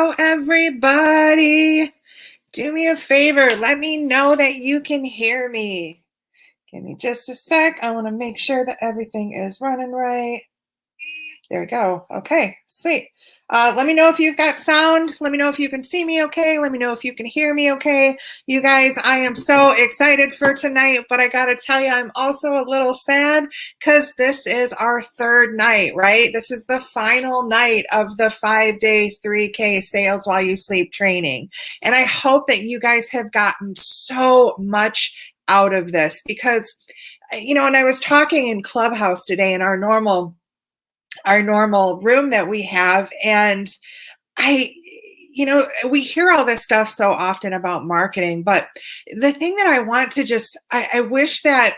Hello, everybody. Do me a favor. Let me know that you can hear me. Give me just a sec. I want to make sure that everything is running right. There we go. Okay, sweet. Let me know if you've got sound. Let me know if you can see me okay. Let me know if you can hear me okay. You guys, I am so excited for tonight, but I got to tell you, I'm also a little sad because this is our third night, right? This is the final night of the 5-day 3K sales while you sleep training. And I hope that you guys have gotten so much out of this because, and I was talking in Clubhouse today in our normal room that we have, and we hear all this stuff so often about marketing, but the thing that I want to I wish that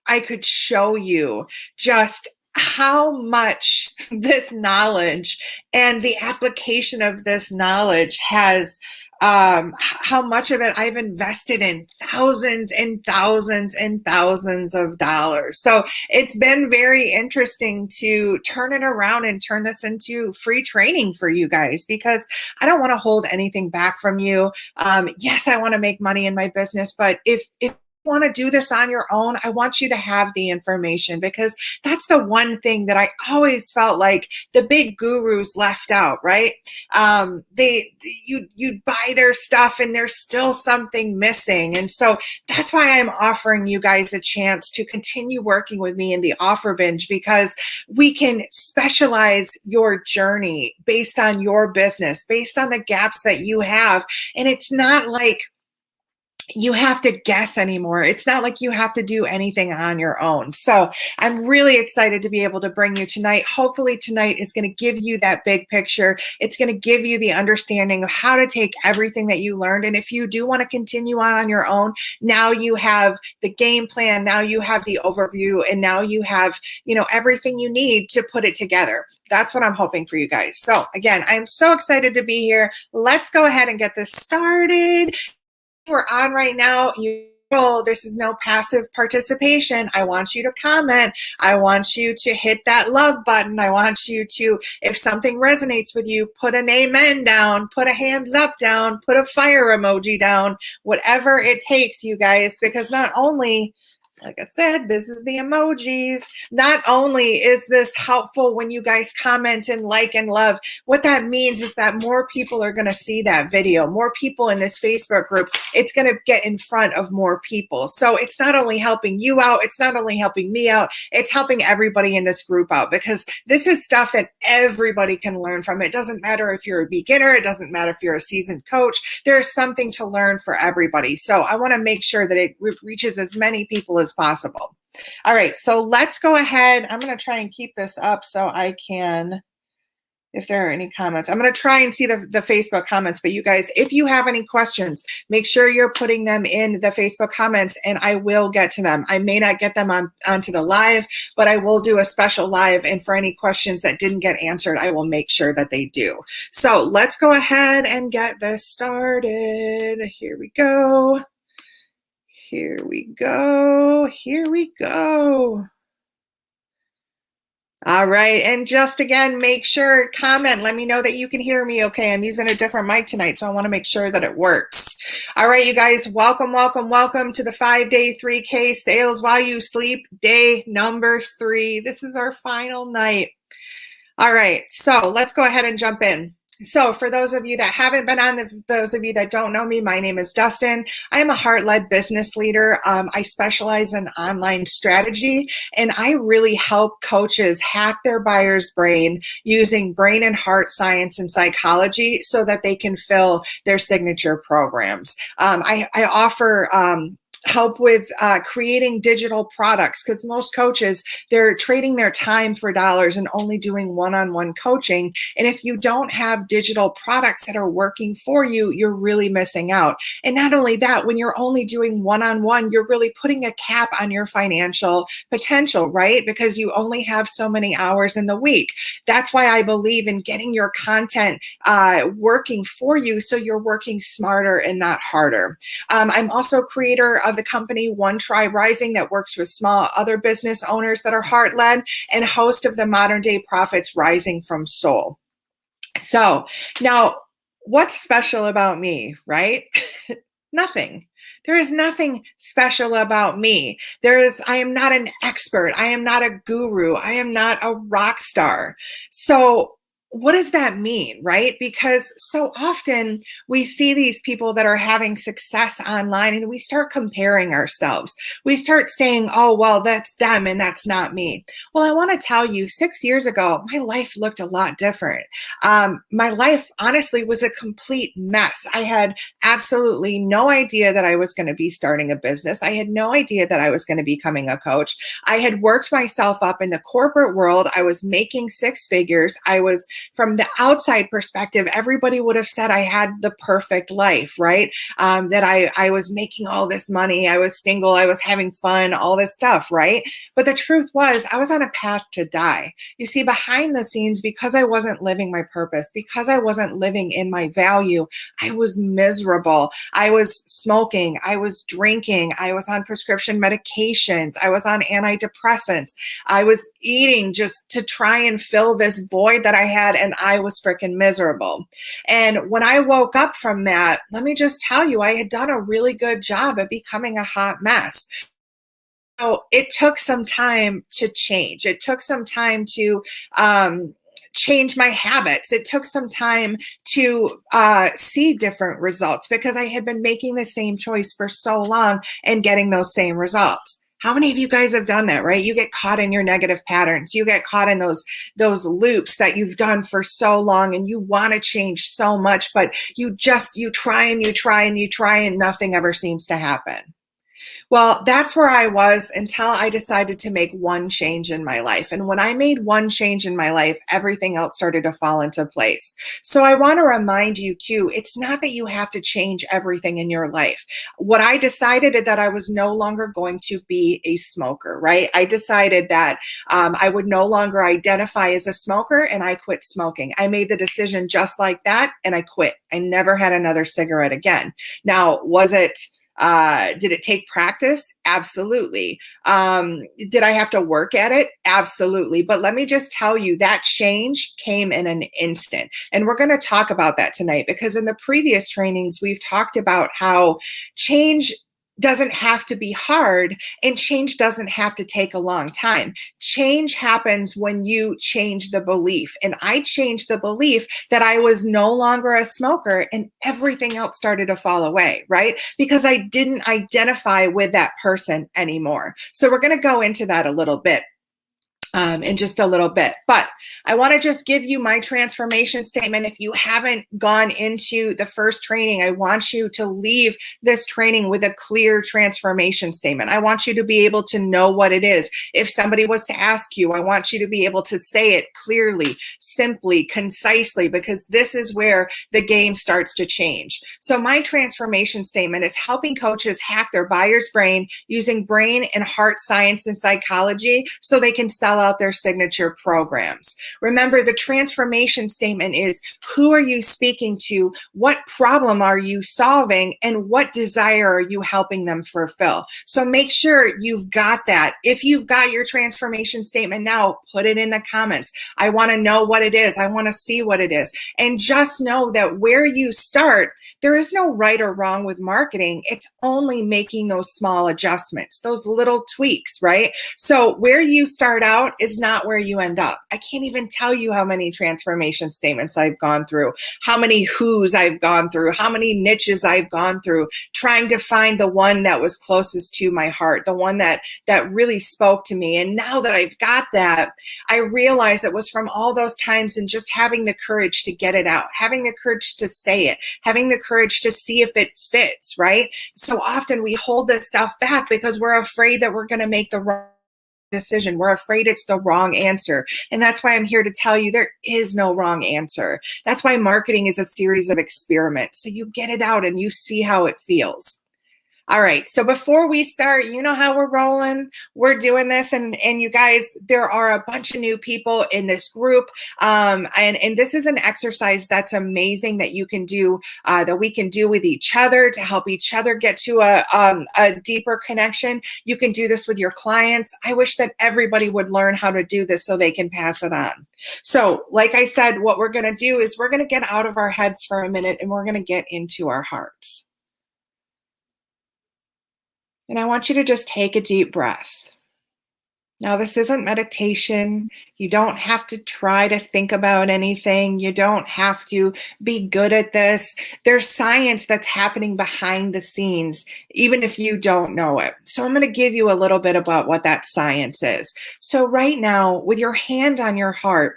I could show you just how much this knowledge and the application of this knowledge has how much of it I've invested in thousands and thousands and thousands of dollars. So it's been very interesting to turn it around and turn this into free training for you guys, because I don't want to hold anything back from you. Yes, I want to make money in my business, but if want to do this on your own, I want you to have the information, because that's the one thing that I always felt like the big gurus left out, right? You'd buy their stuff and there's still something missing. And so that's why I'm offering you guys a chance to continue working with me in the offer binge, because we can specialize your journey based on your business, based on the gaps that you have. And it's not like you have to guess anymore. It's not like you have to do anything on your own. So I'm really excited to be able to bring you tonight. Hopefully tonight is going to give you that big picture. It's going to give you the understanding of how to take everything that you learned. And if you do want to continue on your own, now you have the game plan, now you have the overview, and now you have, everything you need to put it together. That's what I'm hoping for you guys. So again, I'm so excited to be here. Let's go ahead and get this started. We're on right now. This is no passive participation. I want you to comment. I want you to hit that love button. I want you to, if something resonates with you, put an amen down, put a hands up down, put a fire emoji down, whatever it takes, you guys, because not only, like I said, this is the emojis. Not only is this helpful when you guys comment and like and love, what that means is that more people are going to see that video, more people in this Facebook group. It's going to get in front of more people. So it's not only helping you out, it's not only helping me out, it's helping everybody in this group out, because this is stuff that everybody can learn from. It doesn't matter if you're a beginner. It doesn't matter if you're a seasoned coach. There's something to learn for everybody. So I want to make sure that it reaches as many people as possible. All right, so let's go ahead. I'm going to try and keep this up so I can, if there are any comments, I'm going to try and see the Facebook comments. But you guys, if you have any questions, make sure you're putting them in the Facebook comments and I will get to them. I may not get them onto the live, but I will do a special live. And for any questions that didn't get answered, I will make sure that they do. So let's go ahead and get this started. Here we go. Here we go. Here we go. All right. And just again, make sure, comment, let me know that you can hear me okay. I'm using a different mic tonight, so I want to make sure that it works. All right, you guys, welcome, welcome, welcome to the 5-day 3K sales while you sleep, day number 3. This is our final night. All right, so let's go ahead and jump in. So for those of you that haven't been on, those of you that don't know me, my name is Dustin. I am a heart-led business leader. I specialize in online strategy, and I really help coaches hack their buyer's brain using brain and heart science and psychology so that they can fill their signature programs. I offer help with creating digital products, because most coaches, they're trading their time for dollars and only doing one-on-one coaching. And if you don't have digital products that are working for you, you're really missing out. And not only that, when you're only doing one-on-one, you're really putting a cap on your financial potential, right? Because you only have so many hours in the week. That's why I believe in getting your content working for you, so you're working smarter and not harder. I'm also creator of the company One Tribe Rising, that works with small other business owners that are heart-led, and host of the Modern Day Profits Rising from Soul. So now, what's special about me, right? Nothing. There is nothing special about me. I am not an expert. I am not a guru. I am not a rock star. So, what does that mean, right? Because so often we see these people that are having success online and we start comparing ourselves. We start saying, oh, well, that's them and that's not me. Well, I want to tell you, 6 years ago, my life looked a lot different. My life, honestly, was a complete mess. I had absolutely no idea that I was going to be starting a business. I had no idea that I was going to be becoming a coach. I had worked myself up in the corporate world. I was making six figures. From the outside perspective, everybody would have said I had the perfect life, right? That I was making all this money. I was single. I was having fun, all this stuff, right? But the truth was, I was on a path to die. You see, behind the scenes, because I wasn't living my purpose, because I wasn't living in my value, I was miserable. I was smoking. I was drinking. I was on prescription medications. I was on antidepressants. I was eating just to try and fill this void that I had, and I was freaking miserable. And when I woke up from that, let me just tell you, I had done a really good job at becoming a hot mess. So it took some time to change. It took some time to change my habits. It took some time to see different results because I had been making the same choice for so long and getting those same results. How many of you guys have done that, right? You get caught in your negative patterns. You get caught in those loops that you've done for so long and you want to change so much, but you try and you try and you try and nothing ever seems to happen. Well, that's where I was until I decided to make one change in my life. And when I made one change in my life, everything else started to fall into place. So I want to remind you too, it's not that you have to change everything in your life. What I decided is that I was no longer going to be a smoker, right? I decided that I would no longer identify as a smoker and I quit smoking. I made the decision just like that and I quit. I never had another cigarette again. Now, did it take practice? Absolutely. Did I have to work at it? Absolutely. But let me just tell you, that change came in an instant. And we're going to talk about that tonight because in the previous trainings, we've talked about how change doesn't have to be hard and change doesn't have to take a long time. Change happens when you change the belief. And I changed the belief that I was no longer a smoker and everything else started to fall away, right? Because I didn't identify with that person anymore. So we're going to go into that a little bit. In just a little bit. But I want to just give you my transformation statement. If you haven't gone into the first training, I want you to leave this training with a clear transformation statement. I want you to be able to know what it is. If somebody was to ask you, I want you to be able to say it clearly, simply, concisely, because this is where the game starts to change. So my transformation statement is helping coaches hack their buyer's brain using brain and heart science and psychology so they can sell out their signature programs. Remember, the transformation statement is who are you speaking to, what problem are you solving, and what desire are you helping them fulfill. So make sure you've got that. If you've got your transformation statement now, put it in the comments. I want to know what it is. I want to see what it is. And just know that where you start, there is no right or wrong with marketing. It's only making those small adjustments, those little tweaks, right? So where you start out is not where you end up. I can't even tell you how many transformation statements I've gone through, how many who's I've gone through, how many niches I've gone through, trying to find the one that was closest to my heart, the one that really spoke to me. And now that I've got that, I realize it was from all those times and just having the courage to get it out, having the courage to say it, having the courage to see if it fits, right? So often we hold this stuff back because we're afraid that we're going to make the wrong decision. We're afraid it's the wrong answer. And that's why I'm here to tell you there is no wrong answer. That's why marketing is a series of experiments. So you get it out and you see how it feels. All right. So before we start, you know how we're rolling. We're doing this, and you guys, there are a bunch of new people in this group, and this is an exercise that's amazing that you can do, that we can do with each other to help each other get to a deeper connection. You can do this with your clients. I wish that everybody would learn how to do this so they can pass it on. So, like I said, what we're going to do is we're going to get out of our heads for a minute, and we're going to get into our hearts. And I want you to just take a deep breath. Now, this isn't meditation. You don't have to try to think about anything. You don't have to be good at this. There's science that's happening behind the scenes, even if you don't know it. So I'm going to give you a little bit about what that science is. So right now, with your hand on your heart,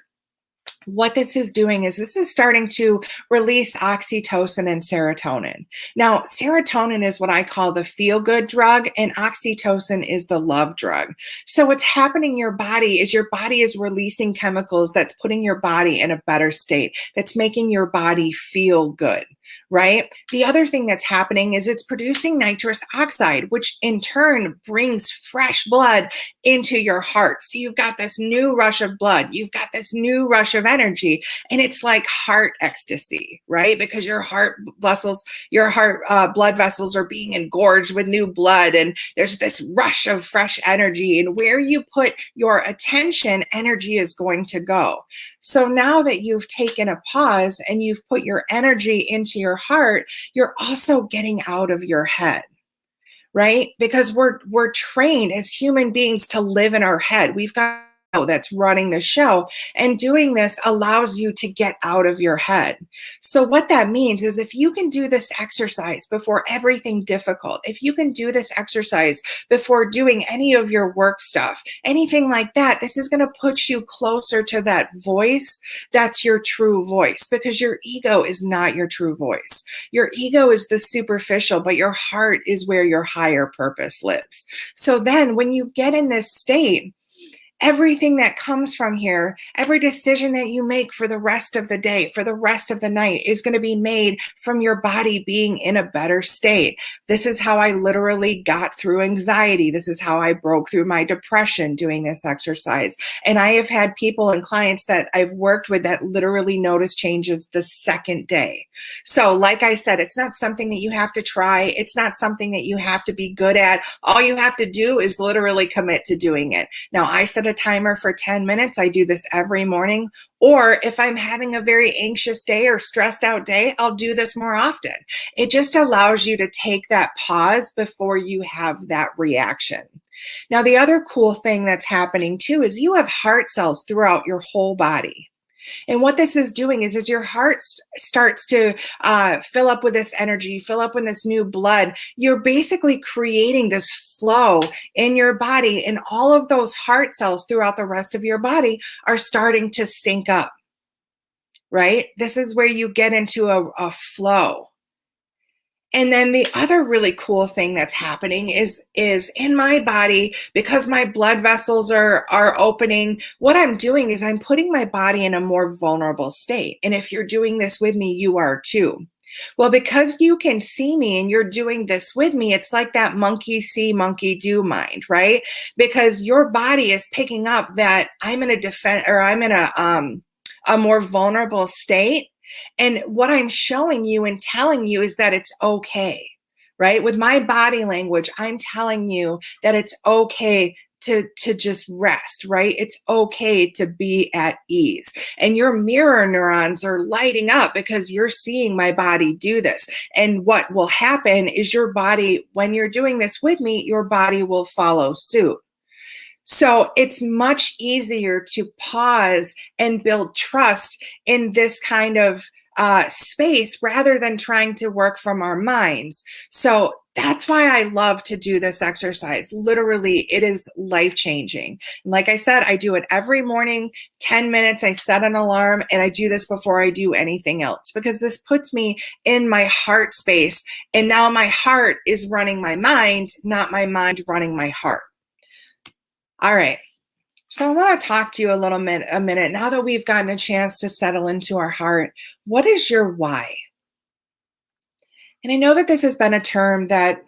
what this is doing is this is starting to release oxytocin and serotonin. Now, serotonin is what I call the feel-good drug, and oxytocin is the love drug. So what's happening in your body is releasing chemicals that's putting your body in a better state, that's making your body feel good, right? The other thing that's happening is it's producing nitrous oxide, which in turn brings fresh blood into your heart. So you've got this new rush of blood, you've got this new rush of energy, and it's like heart ecstasy, right? Because your heart blood vessels are being engorged with new blood, and there's this rush of fresh energy, and where you put your attention, energy is going to go. So now that you've taken a pause and you've put your energy into your heart, you're also getting out of your head, right? Because we're trained as human beings to live in our head. We've got that's running the show, and doing this allows you to get out of your head. So what that means is if you can do this exercise before everything difficult, if you can do this exercise before doing any of your work stuff, anything like that, this is going to put you closer to that voice that's your true voice, because your ego is not your true voice. Your ego is the superficial, but your heart is where your higher purpose lives. So then when you get in this state, everything that comes from here, every decision that you make for the rest of the day, for the rest of the night, is going to be made from your body being in a better state. This is how I literally got through anxiety. This is how I broke through my depression doing this exercise. And I have had people and clients that I've worked with that literally notice changes the second day. So like I said, it's not something that you have to try. It's not something that you have to be good at. All you have to do is literally commit to doing it. Now, I set a timer for 10 minutes. I do this every morning. Or if I'm having a very anxious day or stressed out day, I'll do this more often. It just allows you to take that pause before you have that reaction. Now, the other cool thing that's happening too is you have heart cells throughout your whole body. And what this is doing is as your heart starts to fill up with this energy, fill up with this new blood, you're basically creating this flow in your body, and all of those heart cells throughout the rest of your body are starting to sync up, right? This is where you get into a flow. And then the other really cool thing that's happening is in my body, because my blood vessels are opening, what I'm doing is I'm putting my body in a more vulnerable state. And if you're doing this with me, you are too. Well, because you can see me and you're doing this with me, it's like that monkey see, monkey do mind, right? Because your body is picking up that I'm in a defense, or I'm in a more vulnerable state. And what I'm showing you and telling you is that it's okay, right? With my body language, I'm telling you that it's okay to just rest, right? It's okay to be at ease. And your mirror neurons are lighting up because you're seeing my body do this. And what will happen is your body, when you're doing this with me, your body will follow suit. So it's much easier to pause and build trust in this kind of space rather than trying to work from our minds. So that's why I love to do this exercise. Literally, it is life-changing. Like I said, I do it every morning, 10 minutes. I set an alarm, and I do this before I do anything else, because this puts me in my heart space. And now my heart is running my mind, not my mind running my heart. All right. So I want to talk to you a minute. Now that we've gotten a chance to settle into our heart, what is your why? And I know that this has been a term that,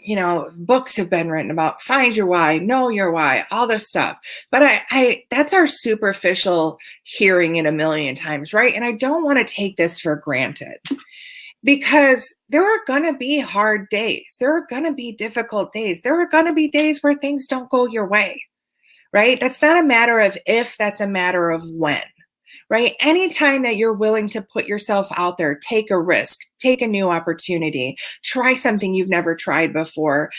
books have been written about: find your why, know your why, all this stuff. But I that's our superficial hearing it a million times, right? And I don't want to take this for granted, because there are going to be hard days. There are going to be difficult days. There are going to be days where things don't go your way, right? That's not a matter of if, that's a matter of when. Right? Anytime that you're willing to put yourself out there, take a risk, take a new opportunity, try something you've never tried before,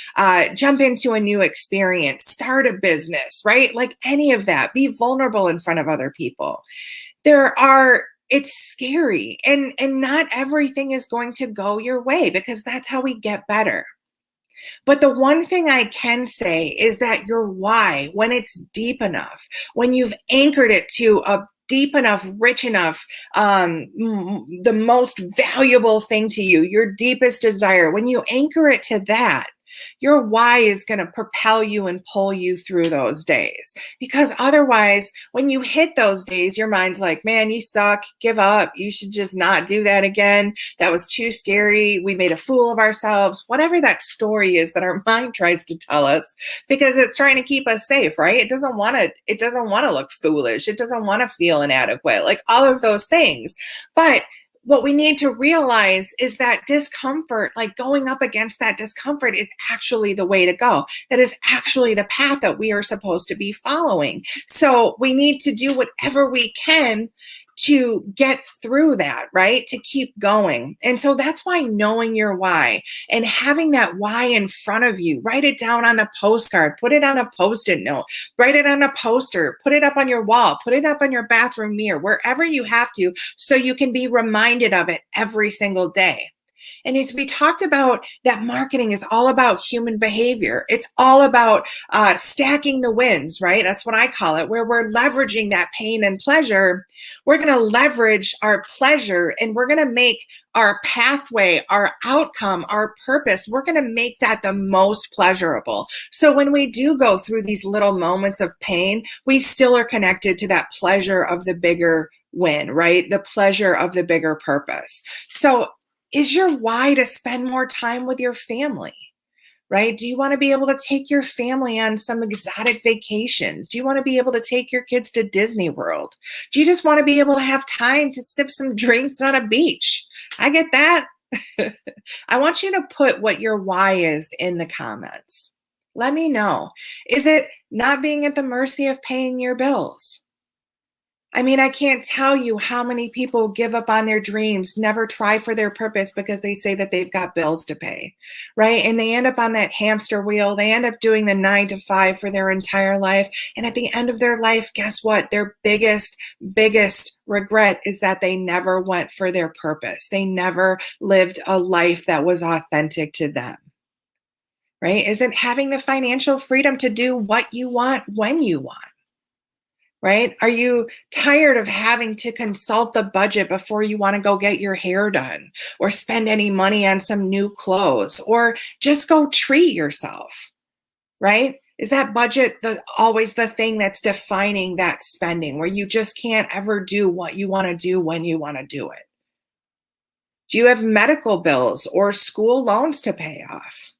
jump into a new experience, start a business, right? Like any of that, be vulnerable in front of other people. It's scary, and not everything is going to go your way, because that's how we get better. But the one thing I can say is that your why, when it's deep enough, when you've anchored it to a deep enough, rich enough, the most valuable thing to you, your deepest desire, when you anchor it to that, your why is going to propel you and pull you through those days. Because otherwise, when you hit those days, your mind's like, man, you suck, give up. You should just not do that again. That was too scary. We made a fool of ourselves. Whatever that story is that our mind tries to tell us, because it's trying to keep us safe, right? It doesn't want to look foolish. It doesn't want to feel inadequate, like all of those things. But what we need to realize is that discomfort, like going up against that discomfort, is actually the way to go. That is actually the path that we are supposed to be following. So we need to do whatever we can to get through that, right? To keep going. And so that's why knowing your why and having that why in front of you, write it down on a postcard, put it on a Post-it note, write it on a poster, put it up on your wall, put it up on your bathroom mirror, wherever you have to, so you can be reminded of it every single day. And as we talked about, that marketing is all about human behavior. It's all about stacking the wins, right? That's what I call it, where we're leveraging that pain and pleasure. We're going to leverage our pleasure, and we're going to make our pathway, our outcome, our purpose, we're going to make that the most pleasurable. So when we do go through these little moments of pain, we still are connected to that pleasure of the bigger win, right? The pleasure of the bigger purpose. So is your why to spend more time with your family, right? Do you want to be able to take your family on some exotic vacations? Do you want to be able to take your kids to Disney World? Do you just want to be able to have time to sip some drinks on a beach? I get that. I want you to put what your why is in the comments. Let me know. Is it not being at the mercy of paying your bills? I mean, I can't tell you how many people give up on their dreams, never try for their purpose because they say that they've got bills to pay, right? And they end up on that hamster wheel. They end up doing the 9 to 5 for their entire life. And at the end of their life, guess what? Their biggest regret is that they never went for their purpose. They never lived a life that was authentic to them, right? Isn't having the financial freedom to do what you want when you want? Right? Are you tired of having to consult the budget before you want to go get your hair done, or spend any money on some new clothes, or just go treat yourself? Right? Is that budget always the thing that's defining that spending, where you just can't ever do what you want to do when you want to do it? Do you have medical bills or school loans to pay off?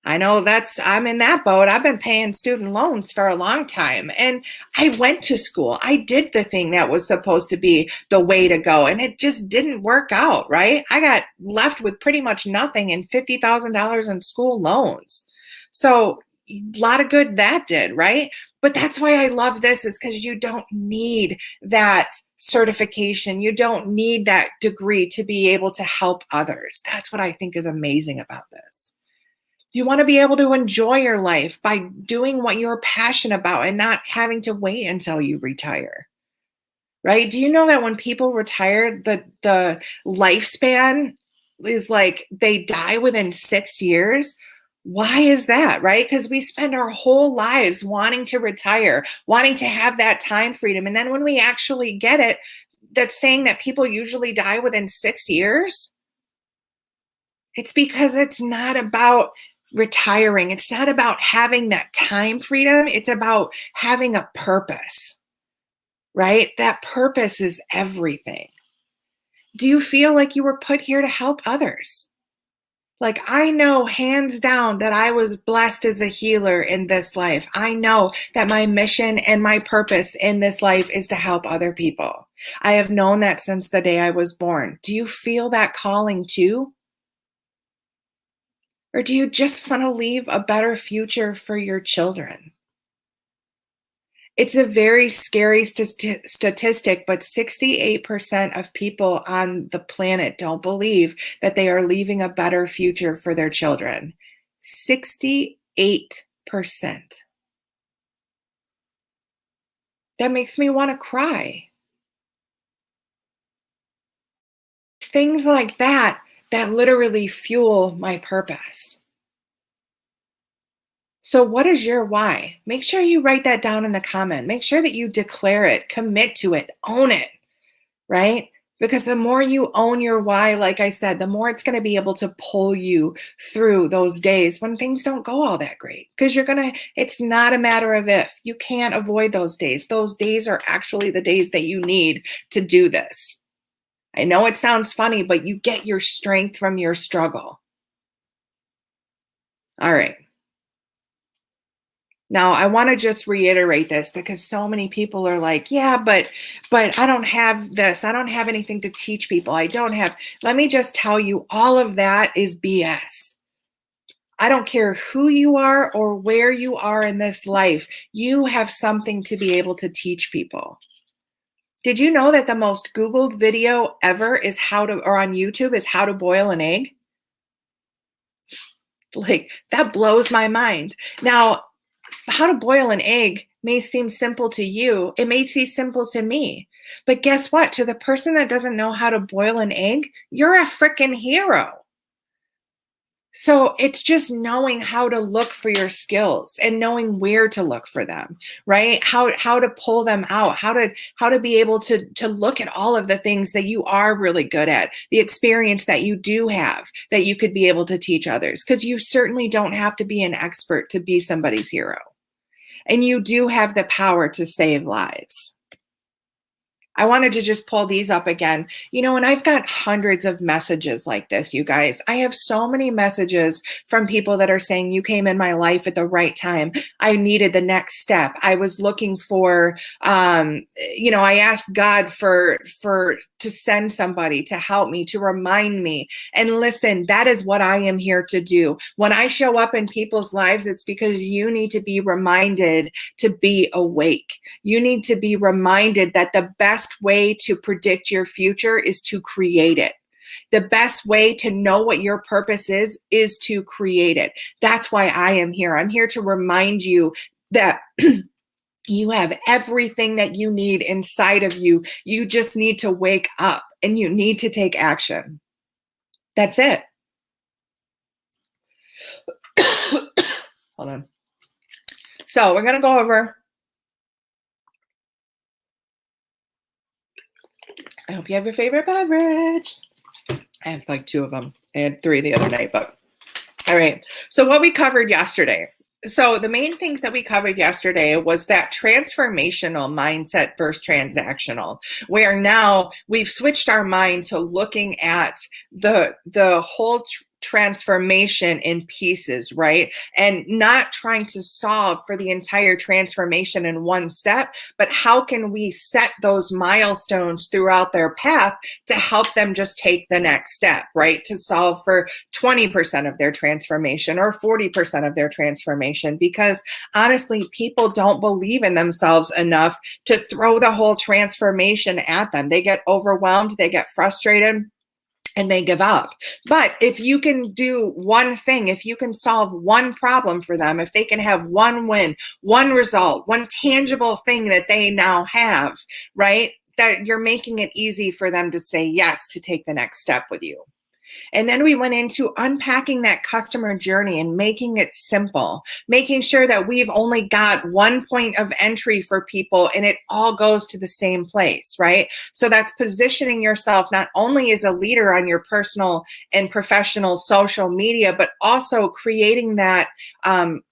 I know I'm in that boat. I've been paying student loans for a long time, and I went to school. I did the thing that was supposed to be the way to go, and it just didn't work out, right? I got left with pretty much nothing and $50,000 in school loans. So a lot of good that did, right? But that's why I love this, is because you don't need that certification. You don't need that degree to be able to help others. That's what I think is amazing about this. You want to be able to enjoy your life by doing what you're passionate about and not having to wait until you retire, right? Do you know that when people retire, the lifespan is like they die within 6 years? Why is that, right? Because we spend our whole lives wanting to retire, wanting to have that time freedom. And then when we actually get it, that's saying that people usually die within 6 years. It's because it's not about retiring. It's not about having that time freedom. It's about having a purpose, right? That purpose is everything. Do you feel like you were put here to help others? Like, I know hands down that I was blessed as a healer in this life. I know that my mission and my purpose in this life is to help other people. I have known that since the day I was born. Do you feel that calling too? Or do you just want to leave a better future for your children? It's a very scary statistic, but 68% of people on the planet don't believe that they are leaving a better future for their children. 68%. That makes me want to cry. Things like that literally fuel my purpose. So what is your why? Make sure you write that down in the comment. Make sure that you declare it, commit to it, own it, right? Because the more you own your why, like I said, the more it's going to be able to pull you through those days when things don't go all that great. Because it's not a matter of if. You can't avoid those days. Those days are actually the days that you need to do this. I know it sounds funny, but you get your strength from your struggle. All right. Now, I want to just reiterate this because so many people are like, yeah, but I don't have this. I don't have anything to teach people. Let me just tell you, all of that is BS. I don't care who you are or where you are in this life. You have something to be able to teach people. Did you know that the most Googled video ever or on YouTube is how to boil an egg? Like, that blows my mind. Now, how to boil an egg may seem simple to you. It may seem simple to me. But guess what? To the person that doesn't know how to boil an egg, you're a freaking hero. So it's just knowing how to look for your skills and knowing where to look for them, right? How to pull them out, how to be able to look at all of the things that you are really good at, the experience that you do have that you could be able to teach others, because you certainly don't have to be an expert to be somebody's hero. And you do have the power to save lives. I wanted to just pull these up again. And I've got hundreds of messages like this, you guys. I have so many messages from people that are saying, you came in my life at the right time. I needed the next step. I was looking for, I asked God to send somebody to help me, to remind me. And listen, that is what I am here to do. When I show up in people's lives, it's because you need to be reminded to be awake. You need to be reminded that the best way to predict your future is to create it. The best way to know what your purpose is to create it. That's why I am here. I'm here to remind you that you have everything that you need inside of you. You just need to wake up and you need to take action. That's it. Hold on. So we're going to go over. I hope you have your favorite beverage. I have like 2 of them. I had 3 the other night, but all right. So what we covered yesterday. So the main things that we covered yesterday was that transformational mindset versus transactional, where now we've switched our mind to looking at the whole transformation in pieces, right? And not trying to solve for the entire transformation in one step, but how can we set those milestones throughout their path to help them just take the next step, right? To solve for 20% of their transformation or 40% of their transformation, because honestly, people don't believe in themselves enough to throw the whole transformation at them. They get overwhelmed, they get frustrated, and they give up. But if you can do one thing, if you can solve one problem for them, if they can have one win, one result, one tangible thing that they now have, right? That you're making it easy for them to say yes to take the next step with you. And then we went into unpacking that customer journey and making it simple, making sure that we've only got one point of entry for people and it all goes to the same place, right? So that's positioning yourself not only as a leader on your personal and professional social media, but also creating that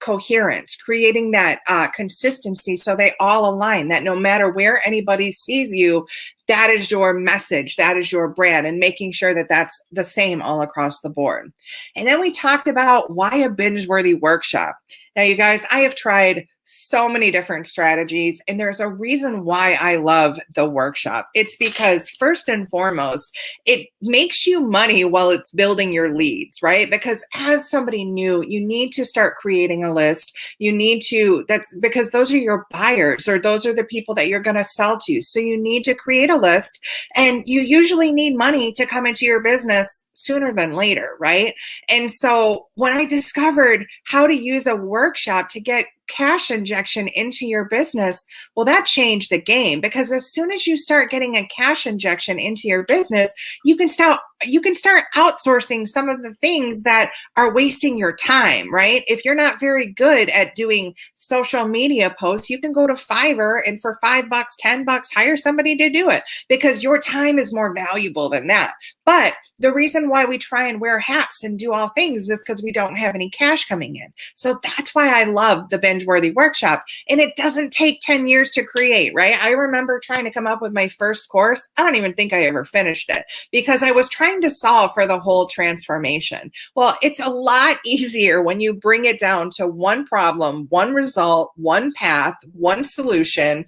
coherence, creating that consistency so they all align, that no matter where anybody sees you, that is your message, that is your brand, and making sure that that's the same all across the board. And then we talked about why a binge-worthy workshop. Now, you guys, I have tried so many different strategies, and there's a reason why I love the workshop. It's because, first and foremost, it makes you money while it's building your leads, right? Because as somebody new, you need to start creating a list. You need to, that's because those are your buyers, or those are the people that you're going to sell to. So you need to create a list, and you usually need money to come into your business sooner than later, right? And so when I discovered how to use a workshop to get cash injection into your business, well, that changed the game, because as soon as you start getting a cash injection into your business, you can start outsourcing some of the things that are wasting your time, right? If you're not very good at doing social media posts, you can go to Fiverr and for $5, $10, hire somebody to do it, because your time is more valuable than that. But the reason why we try and wear hats and do all things is because we don't have any cash coming in. So that's why I love the binge-worthy workshop. And it doesn't take 10 years to create, right? I remember trying to come up with my first course. I don't even think I ever finished it, because I was trying to solve for the whole transformation. Well, it's a lot easier when you bring it down to one problem, one result, one path, one solution.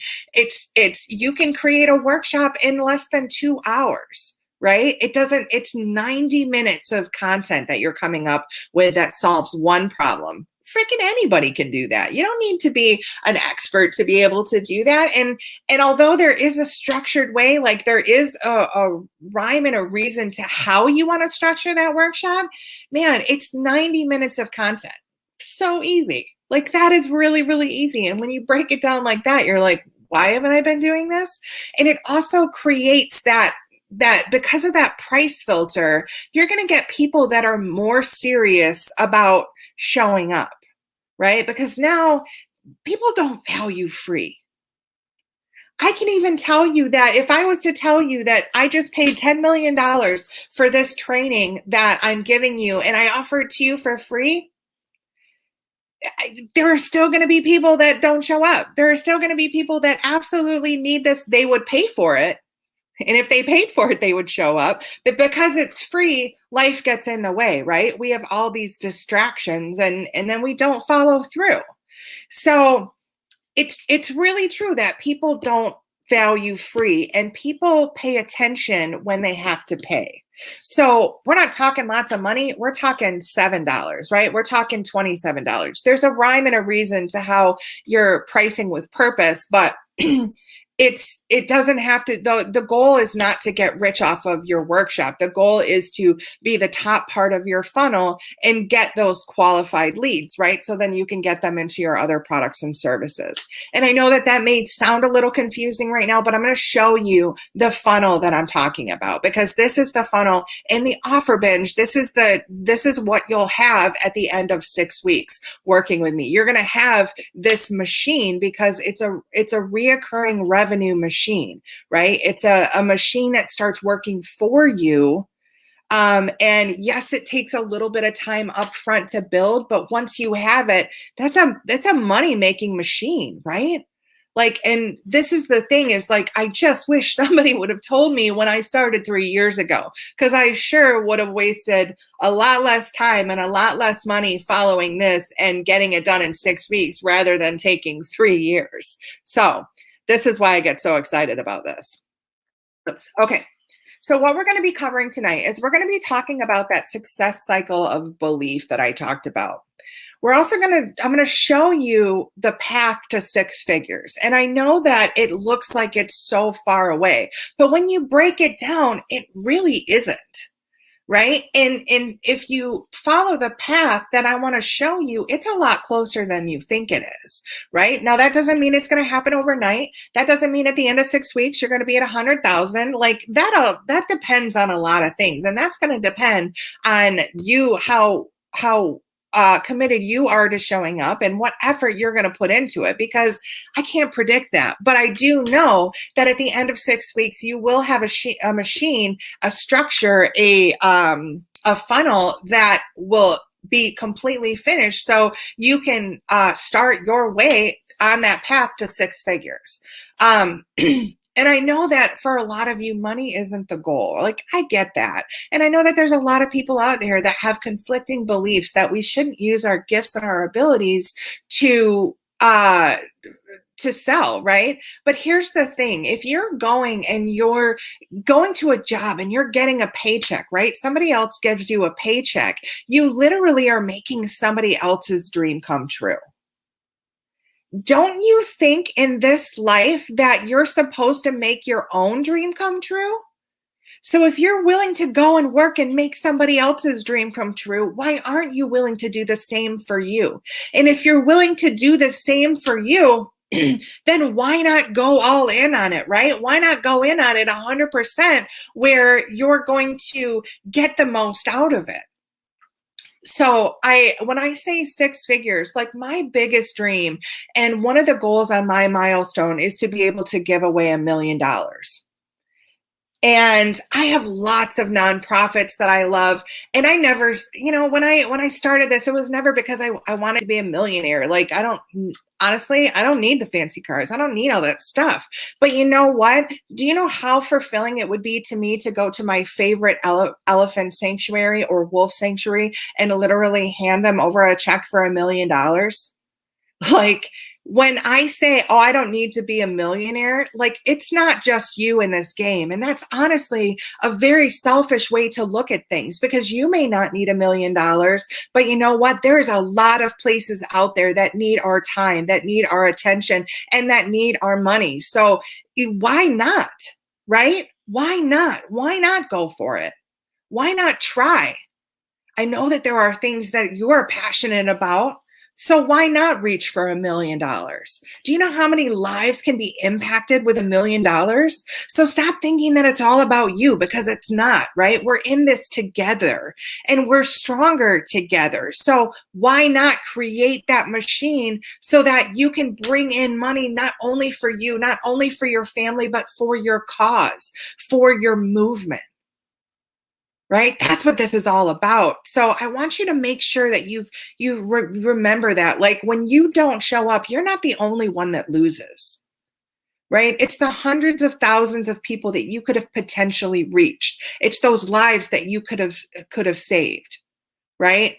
You can create a workshop in less than 2 hours. Right? It's 90 minutes of content that you're coming up with that solves one problem. Freaking anybody can do that. You don't need to be an expert to be able to do that. And although there is a structured way, like there is a rhyme and a reason to how you want to structure that workshop, man, it's 90 minutes of content. So easy. Like that is really, really easy. And when you break it down like that, you're like, why haven't I been doing this? And it also creates that because of that price filter, you're going to get people that are more serious about showing up, right? Because now people don't value free. I can even tell you that if I was to tell you that I just paid $10 million for this training that I'm giving you and I offer it to you for free, there are still going to be people that don't show up. There are still going to be people that absolutely need this. They would pay for it. And if they paid for it, they would show up. But because it's free, life gets in the way, right? We have all these distractions and then we don't follow through. So it's really true that people don't value free, and people pay attention when they have to pay. So we're not talking lots of money. We're talking $7, right? We're talking $27. There's a rhyme and a reason to how you're pricing with purpose, but it doesn't have to, the goal is not to get rich off of your workshop. The goal is to be the top part of your funnel and get those qualified leads, right? So then you can get them into your other products and services. And I know that may sound a little confusing right now, but I'm going to show you the funnel that I'm talking about, because this is the funnel in the offer binge. This is what you'll have at the end of 6 weeks working with me. You're going to have this machine because it's a reoccurring revenue machine, right? It's a machine that starts working for you. And yes, it takes a little bit of time up front to build, but once you have it, that's a money-making machine, right? Like, and this is the thing is like, I just wish somebody would have told me when I started 3 years ago, because I sure would have wasted a lot less time and a lot less money following this and getting it done in 6 weeks rather than taking 3 years. So this is why I get so excited about this. Oops. Okay. So what we're going to be covering tonight is we're going to be talking about that success cycle of belief that I talked about. We're also I'm going to show you the path to 6 figures. And I know that it looks like it's so far away, but when you break it down, it really isn't. Right? And if you follow the path that I want to show you, it's a lot closer than you think it is, right? Now, that doesn't mean it's going to happen overnight. That doesn't mean at the end of 6 weeks, you're going to be at 100,000. Like that depends on a lot of things. And that's going to depend on you, how committed you are to showing up and what effort you're going to put into it, because I can't predict that. But I do know that at the end of 6 weeks, you will have a machine, a structure, a funnel that will be completely finished, so you can start your way on that path to 6 figures. And I know that for a lot of you, money isn't the goal. Like, I get that. And I know that there's a lot of people out there that have conflicting beliefs that we shouldn't use our gifts and our abilities to sell, right? But here's the thing. If you're going and you're going to a job and you're getting a paycheck, right? Somebody else gives you a paycheck. You literally are making somebody else's dream come true. Don't you think in this life that you're supposed to make your own dream come true? So if you're willing to go and work and make somebody else's dream come true, why aren't you willing to do the same for you? And if you're willing to do the same for you, then why not go all in on it, right? Why not go in on it 100% where you're going to get the most out of it? So when I say six figures, like my biggest dream and one of the goals on my milestone is to be able to give away $1 million. And I have lots of nonprofits that I love. And I never, when I started this, it was never because I wanted to be a millionaire. Like, honestly, I don't need the fancy cars. I don't need all that stuff. But you know what? Do you know how fulfilling it would be to me to go to my favorite elephant sanctuary or wolf sanctuary and literally hand them over a check for $1 million? Like, when I say, oh, I don't need to be a millionaire, like, it's not just you in this game. And that's honestly a very selfish way to look at things, because you may not need $1 million, but you know what? There's a lot of places out there that need our time, that need our attention, and that need our money. So why not, right? Why not? Why not go for it? Why not try? I know that there are things that you're passionate about. So why not reach for $1 million? Do you know how many lives can be impacted with $1 million? So stop thinking that it's all about you, because it's not, right? We're in this together and we're stronger together. So why not create that machine so that you can bring in money, not only for you, not only for your family, but for your cause, for your movement? Right? That's what this is all about. So I want you to make sure that you remember that, like, when you don't show up, you're not the only one that loses, right? It's the hundreds of thousands of people that you could have potentially reached. It's those lives that you could have saved, right?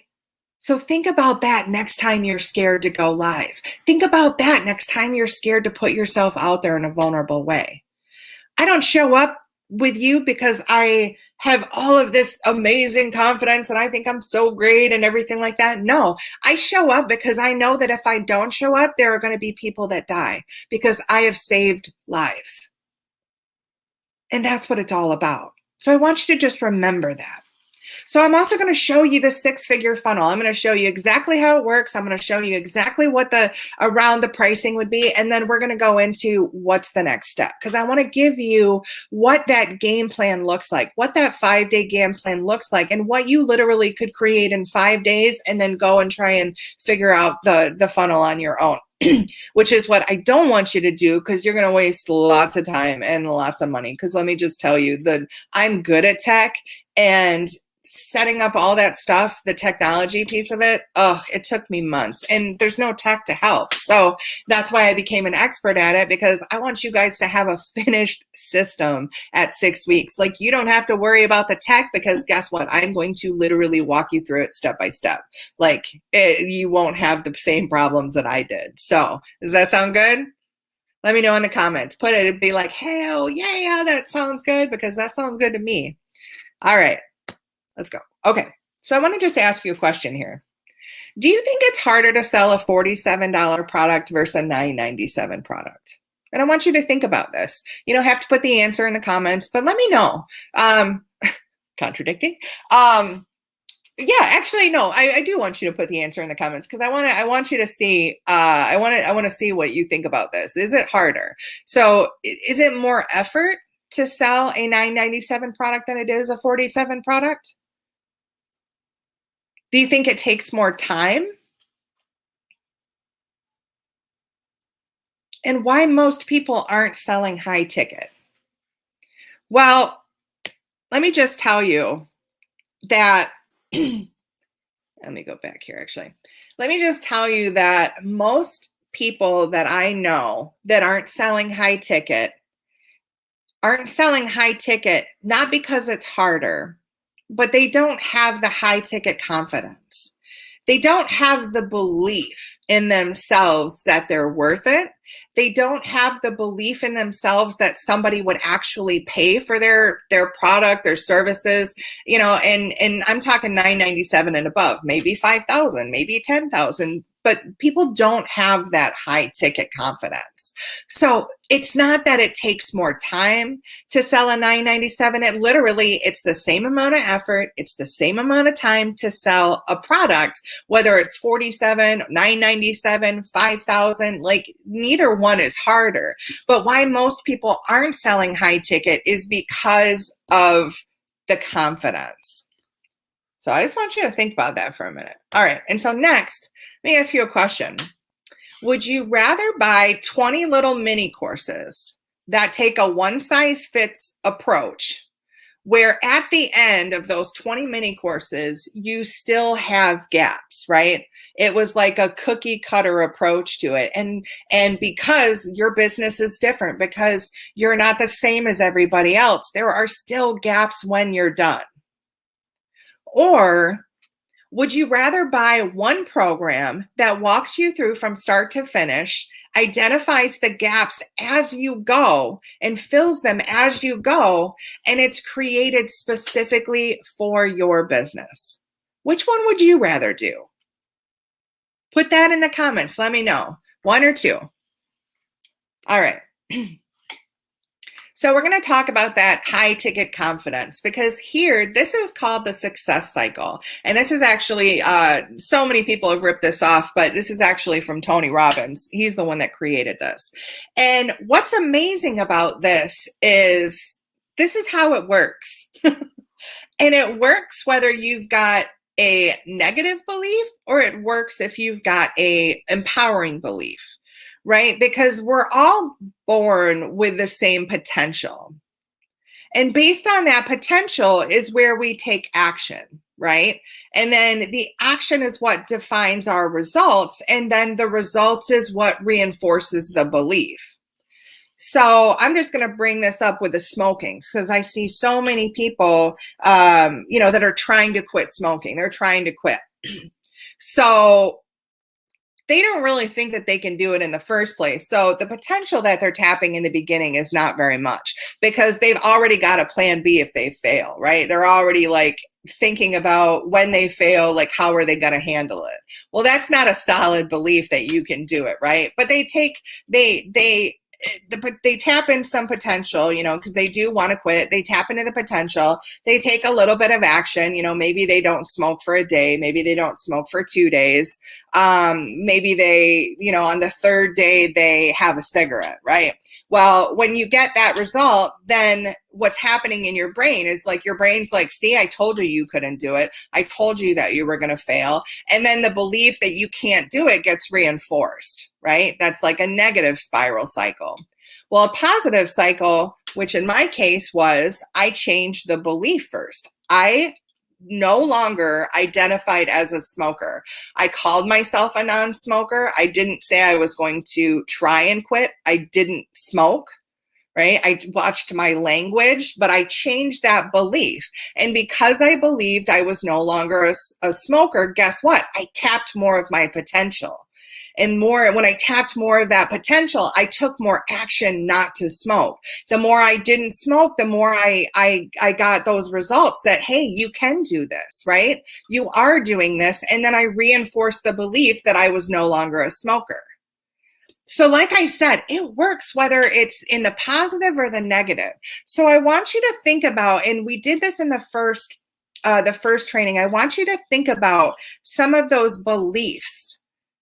So think about that next time you're scared to go live. Think about that next time you're scared to put yourself out there in a vulnerable way. I don't show up with you because I have all of this amazing confidence and I think I'm so great and everything like that. No, I show up because I know that if I don't show up, there are going to be people that die because I have saved lives. And that's what it's all about. So I want you to just remember that. So I'm also going to show you the six-figure funnel. I'm going to show you exactly how it works. I'm going to show you exactly what around the pricing would be. And then we're going to go into what's the next step, because I want to give you what that game plan looks like, what that 5-day game plan looks like, and what you literally could create in 5 days and then go and try and figure out the funnel on your own. Which is what I don't want you to do, because you're going to waste lots of time and lots of money. Because let me just tell you that I'm good at tech, and setting up all that stuff, the technology piece of it, it took me months, and there's no tech to help. So that's why I became an expert at it, because I want you guys to have a finished system at 6 weeks. Like, you don't have to worry about the tech, because guess what? I'm going to literally walk you through it step by step. Like, you won't have the same problems that I did. So does that sound good? Let me know in the comments. Put it, it'd be like, hell yeah, that sounds good, because that sounds good to me. All right. Let's go. Okay. So I want to just ask you a question here. Do you think it's harder to sell a $47 product versus a $9.97 product? And I want you to think about this. You don't have to put the answer in the comments, but let me know. Contradicting. Yeah, actually, no, I do want you to put the answer in the comments, because I want you to see, I want to see what you think about this. Is it harder? So is it more effort to sell a $9.97 product than it is a $47 product? Do you think it takes more time? And why most people aren't selling high ticket? Well, let me just tell you that, let me go back here actually. Let me just tell you that most people that I know that aren't selling high ticket aren't selling high ticket, not because it's harder, but they don't have the high ticket confidence. They don't have the belief in themselves that they're worth it. They don't have the belief in themselves that somebody would actually pay for their product, their services, and I'm talking $9.97 and above, maybe 5,000, maybe 10,000, but people don't have that high ticket confidence. So it's not that it takes more time to sell a $9.97. It's the same amount of effort. It's the same amount of time to sell a product, whether it's 47, $9.97, 5,000, like neither one is harder. But why most people aren't selling high ticket is because of the confidence. So I just want you to think about that for a minute. All right. And so next, let me ask you a question. Would you rather buy 20 little mini courses that take a one size fits approach, where at the end of those 20 mini courses, you still have gaps, right? It was like a cookie cutter approach to it. And because your business is different, because you're not the same as everybody else, there are still gaps when you're done. Or would you rather buy one program that walks you through from start to finish, identifies the gaps as you go and fills them as you go, and it's created specifically for your business? Which one would you rather do? Put that in the comments. Let me know. One or two. All right. So we're going to talk about that high ticket confidence, because here, this is called the success cycle. And this is actually, so many people have ripped this off, but this is actually from Tony Robbins. He's the one that created this. And what's amazing about this is how it works. And it works whether you've got a negative belief or it works if you've got a empowering belief. Right? Because we're all born with the same potential. And based on that potential is where we take action, right? And then the action is what defines our results. And then the results is what reinforces the belief. So I'm just going to bring this up with the smoking, because I see so many people, that are trying to quit smoking. They're trying to quit. So they don't really think that they can do it in the first place. So the potential that they're tapping in the beginning is not very much, because they've already got a plan B if they fail, right? They're already like thinking about when they fail, like how are they going to handle it? Well, that's not a solid belief that you can do it, right? But they tap in some potential, because they do want to quit. They tap into the potential. They take a little bit of action. Maybe they don't smoke for a day. Maybe they don't smoke for 2 days. Maybe they, on the third day, they have a cigarette, right? Well, when you get that result, then what's happening in your brain is like, your brain's like, see, I told you couldn't do it. I told you that you were going to fail. And then the belief that you can't do it gets reinforced, right? That's like a negative spiral cycle. Well, a positive cycle, which in my case was, I changed the belief first. I no longer identified as a smoker. I called myself a non-smoker. I didn't say I was going to try and quit. I didn't smoke. Right? I watched my language, but I changed that belief. And because I believed I was no longer a smoker, guess what? I tapped more of my potential. And when I tapped more of that potential, I took more action not to smoke. The more I didn't smoke, the more I got those results that, hey, you can do this, right? You are doing this. And then I reinforced the belief that I was no longer a smoker. So like I said, it works whether it's in the positive or the negative. So I want you to think about, and we did this in the first training, I want you to think about some of those beliefs,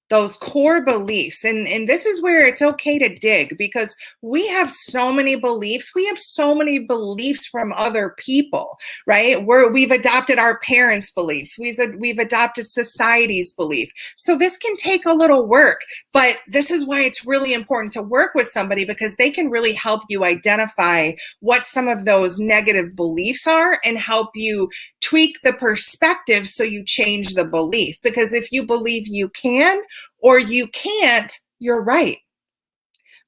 those core beliefs. And this is where it's okay to dig, because we have so many beliefs. We have so many beliefs from other people, right? We've adopted our parents' beliefs. We've adopted society's belief. So this can take a little work, but this is why it's really important to work with somebody, because they can really help you identify what some of those negative beliefs are and help you tweak the perspective so you change the belief. Because if you believe you can, or you can't, you're right.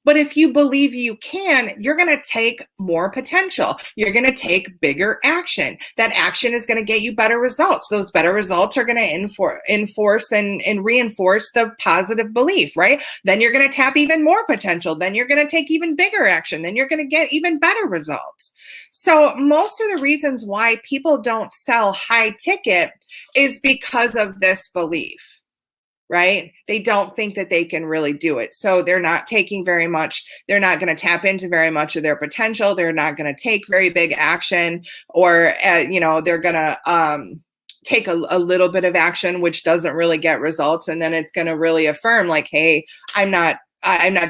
But if you believe you can, you're going to take more potential. You're going to take bigger action. That action is going to get you better results. Those better results are going to enforce and reinforce the positive belief, right? Then you're going to tap even more potential. Then you're going to take even bigger action. Then you're going to get even better results. So most of the reasons why people don't sell high ticket is because of this belief. Right? They don't think that they can really do it. So they're not taking very much. They're not going to tap into very much of their potential. They're not going to take very big action, or, they're going to take a little bit of action, which doesn't really get results. And then it's going to really affirm like, hey, I'm not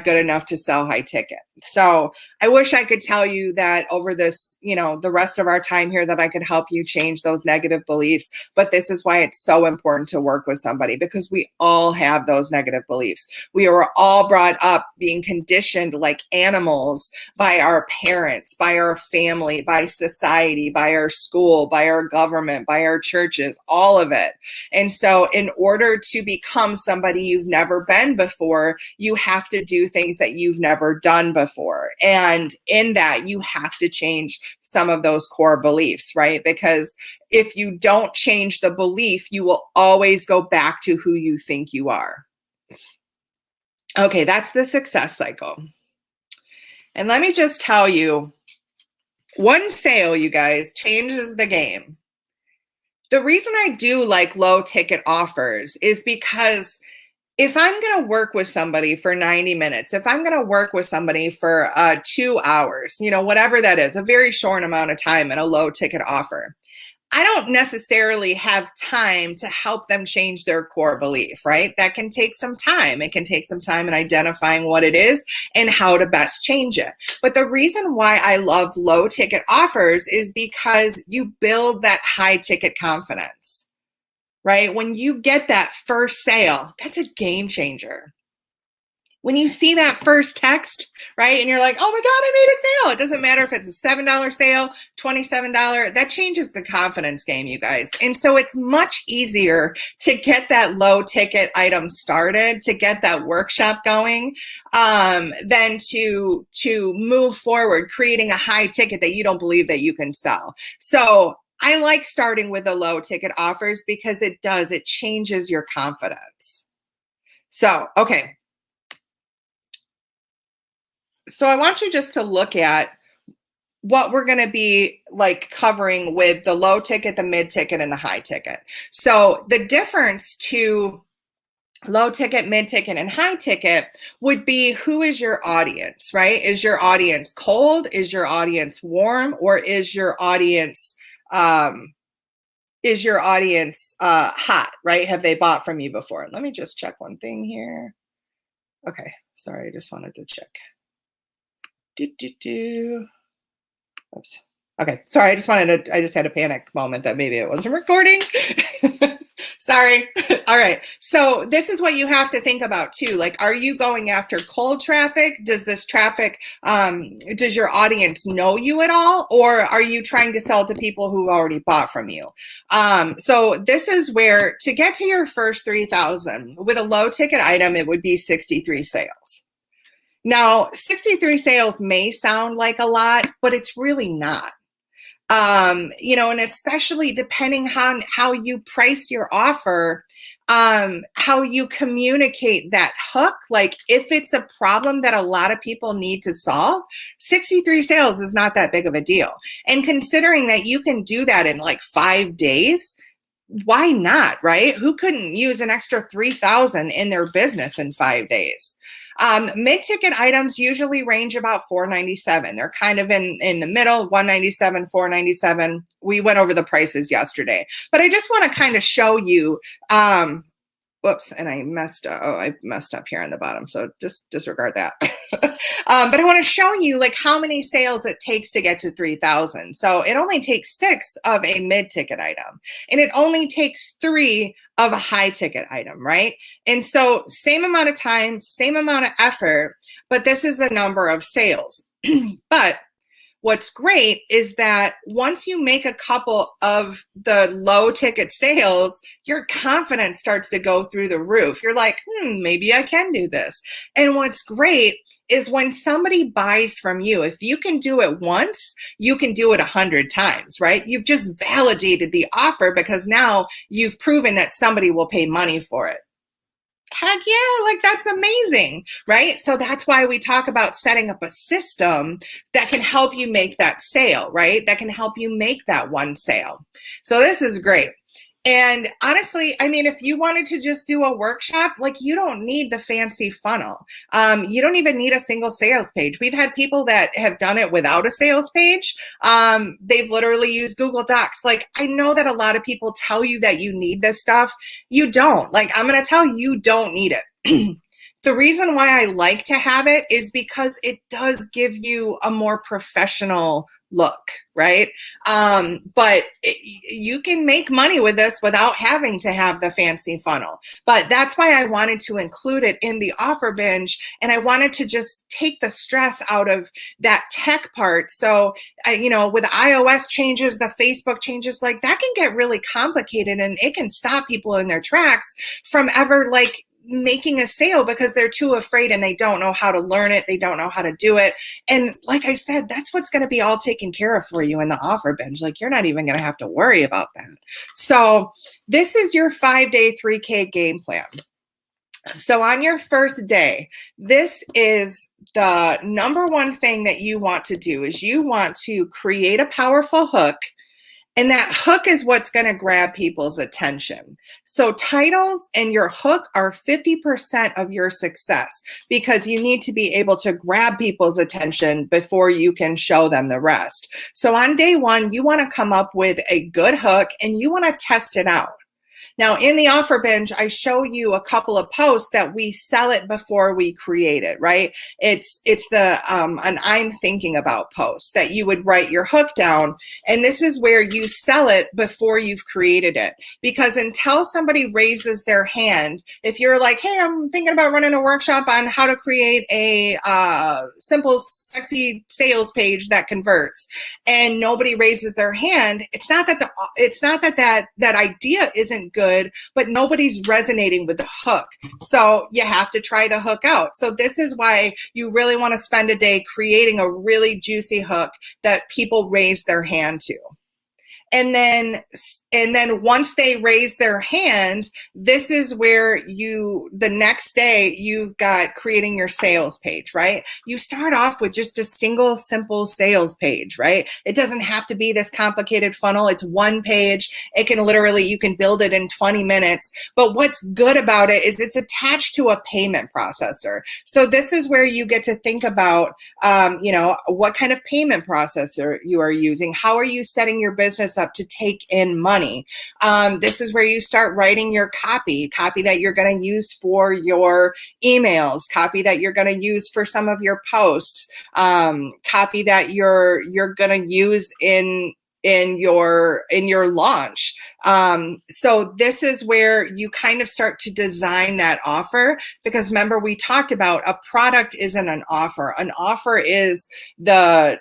good enough to sell high ticket. So I wish I could tell you that over this, the rest of our time here, that I could help you change those negative beliefs. But this is why it's so important to work with somebody, because we all have those negative beliefs. We were all brought up being conditioned like animals by our parents, by our family, by society, by our school, by our government, by our churches, all of it. And so in order to become somebody you've never been before, you have to do things that you've never done before. And in that, you have to change some of those core beliefs, right? Because if you don't change the belief, you will always go back to who you think you are. Okay, that's the success cycle. And let me just tell you, one sale, you guys, changes the game. The reason I do like low ticket offers is because if I'm going to work with somebody for 90 minutes, if I'm going to work with somebody for 2 hours, whatever that is, a very short amount of time in a low ticket offer, I don't necessarily have time to help them change their core belief, right? That can take some time. It can take some time in identifying what it is and how to best change it. But the reason why I love low ticket offers is because you build that high ticket confidence. Right? When you get that first sale, that's a game changer. When you see that first text, right? And you're like, oh my God, I made a sale. It doesn't matter if it's a $7 sale, $27, that changes the confidence game, you guys. And so it's much easier to get that low ticket item started, to get that workshop going, than to move forward, creating a high ticket that you don't believe that you can sell. So I like starting with the low ticket offers because it changes your confidence. So, okay. So I want you just to look at what we're going to be like covering with the low ticket, the mid ticket, and the high ticket. So the difference to low ticket, mid ticket, and high ticket would be, who is your audience, right? Is your audience cold? Is your audience warm? Or is your audience hot, right? Have they bought from you before? Let me just check one thing here. Okay, sorry, I just wanted to check. Oops. Okay, sorry, I just had a panic moment that maybe it wasn't recording. Sorry. All right. So this is what you have to think about too. Like, are you going after cold traffic? Does this traffic, does your audience know you at all? Or are you trying to sell to people who already bought from you? So this is where, to get to your first 3,000 with a low ticket item, it would be 63 sales. Now, 63 sales may sound like a lot, but it's really not. And especially depending on how you price your offer, how you communicate that hook. Like, if it's a problem that a lot of people need to solve, 63 sales is not that big of a deal. And considering that you can do that in like 5 days, why not, right? Who couldn't use an extra 3,000 in their business in 5 days? Mid-ticket items usually range about $497. They're kind of in the middle, $197, $497. We went over the prices yesterday, but I just want to kind of show you, whoops, and I messed up. Oh, I messed up here on the bottom, so just disregard that. But I want to show you like how many sales it takes to get to 3,000. So it only takes 6 of a mid-ticket item, and it only takes 3 of a high-ticket item, right? And so same amount of time, same amount of effort, but this is the number of sales. But what's great is that once you make a couple of the low ticket sales, your confidence starts to go through the roof. You're like, maybe I can do this. And what's great is when somebody buys from you, if you can do it once, you can do it 100 times, right? You've just validated the offer because now you've proven that somebody will pay money for it. Heck yeah, like that's amazing, right? So that's why we talk about setting up a system that can help you make that sale, right? That can help you make that one sale. So this is great. And honestly, I mean, if you wanted to just do a workshop, like you don't need the fancy funnel. You don't even need a single sales page. We've had people that have done it without a sales page. They've literally used Google Docs. Like, I know that a lot of people tell you that you need this stuff. You don't. Like, I'm going to tell you, you don't need it. The reason why I like to have it is because it does give you a more professional look, right? You can make money with this without having to have the fancy funnel. But that's why I wanted to include it in the offer binge. And I wanted to just take the stress out of that tech part. So, with iOS changes, the Facebook changes, like that can get really complicated and it can stop people in their tracks from ever making a sale because they're too afraid and they don't know how to learn it. They don't know how to do it. And like I said, that's what's going to be all taken care of for you in the offer binge. Like you're not even going to have to worry about that. So this is your 5-day 3K game plan. So on your first day, this is the number one thing that you want to do is you want to create a powerful hook. And that hook is what's going to grab people's attention. So titles and your hook are 50% of your success because you need to be able to grab people's attention before you can show them the rest. So on day one, you want to come up with a good hook and you want to test it out. Now, in the offer binge, I show you a couple of posts that we sell it before we create it, right? It's the an I'm thinking about post that you would write your hook down. And this is where you sell it before you've created it. Because until somebody raises their hand, if you're like, hey, I'm thinking about running a workshop on how to create a simple, sexy sales page that converts, and nobody raises their hand, it's not that idea isn't good, but nobody's resonating with the hook. So you have to try the hook out. So this is why you really want to spend a day creating a really juicy hook that people raise their hand to. And then once they raise their hand, this is where the next day you've got creating your sales page, right? You start off with just a single simple sales page, right? It doesn't have to be this complicated funnel. It's one page. You can build it in 20 minutes. But what's good about it is it's attached to a payment processor. So this is where you get to think about, what kind of payment processor you are using. How are you setting your business up to take in money? This is where you start writing your copy that you're going to use for your emails, copy that you're going to use for some of your posts, copy that you're going to use in your launch. So this is where you kind of start to design that offer, because remember we talked about a product isn't an offer. An offer is the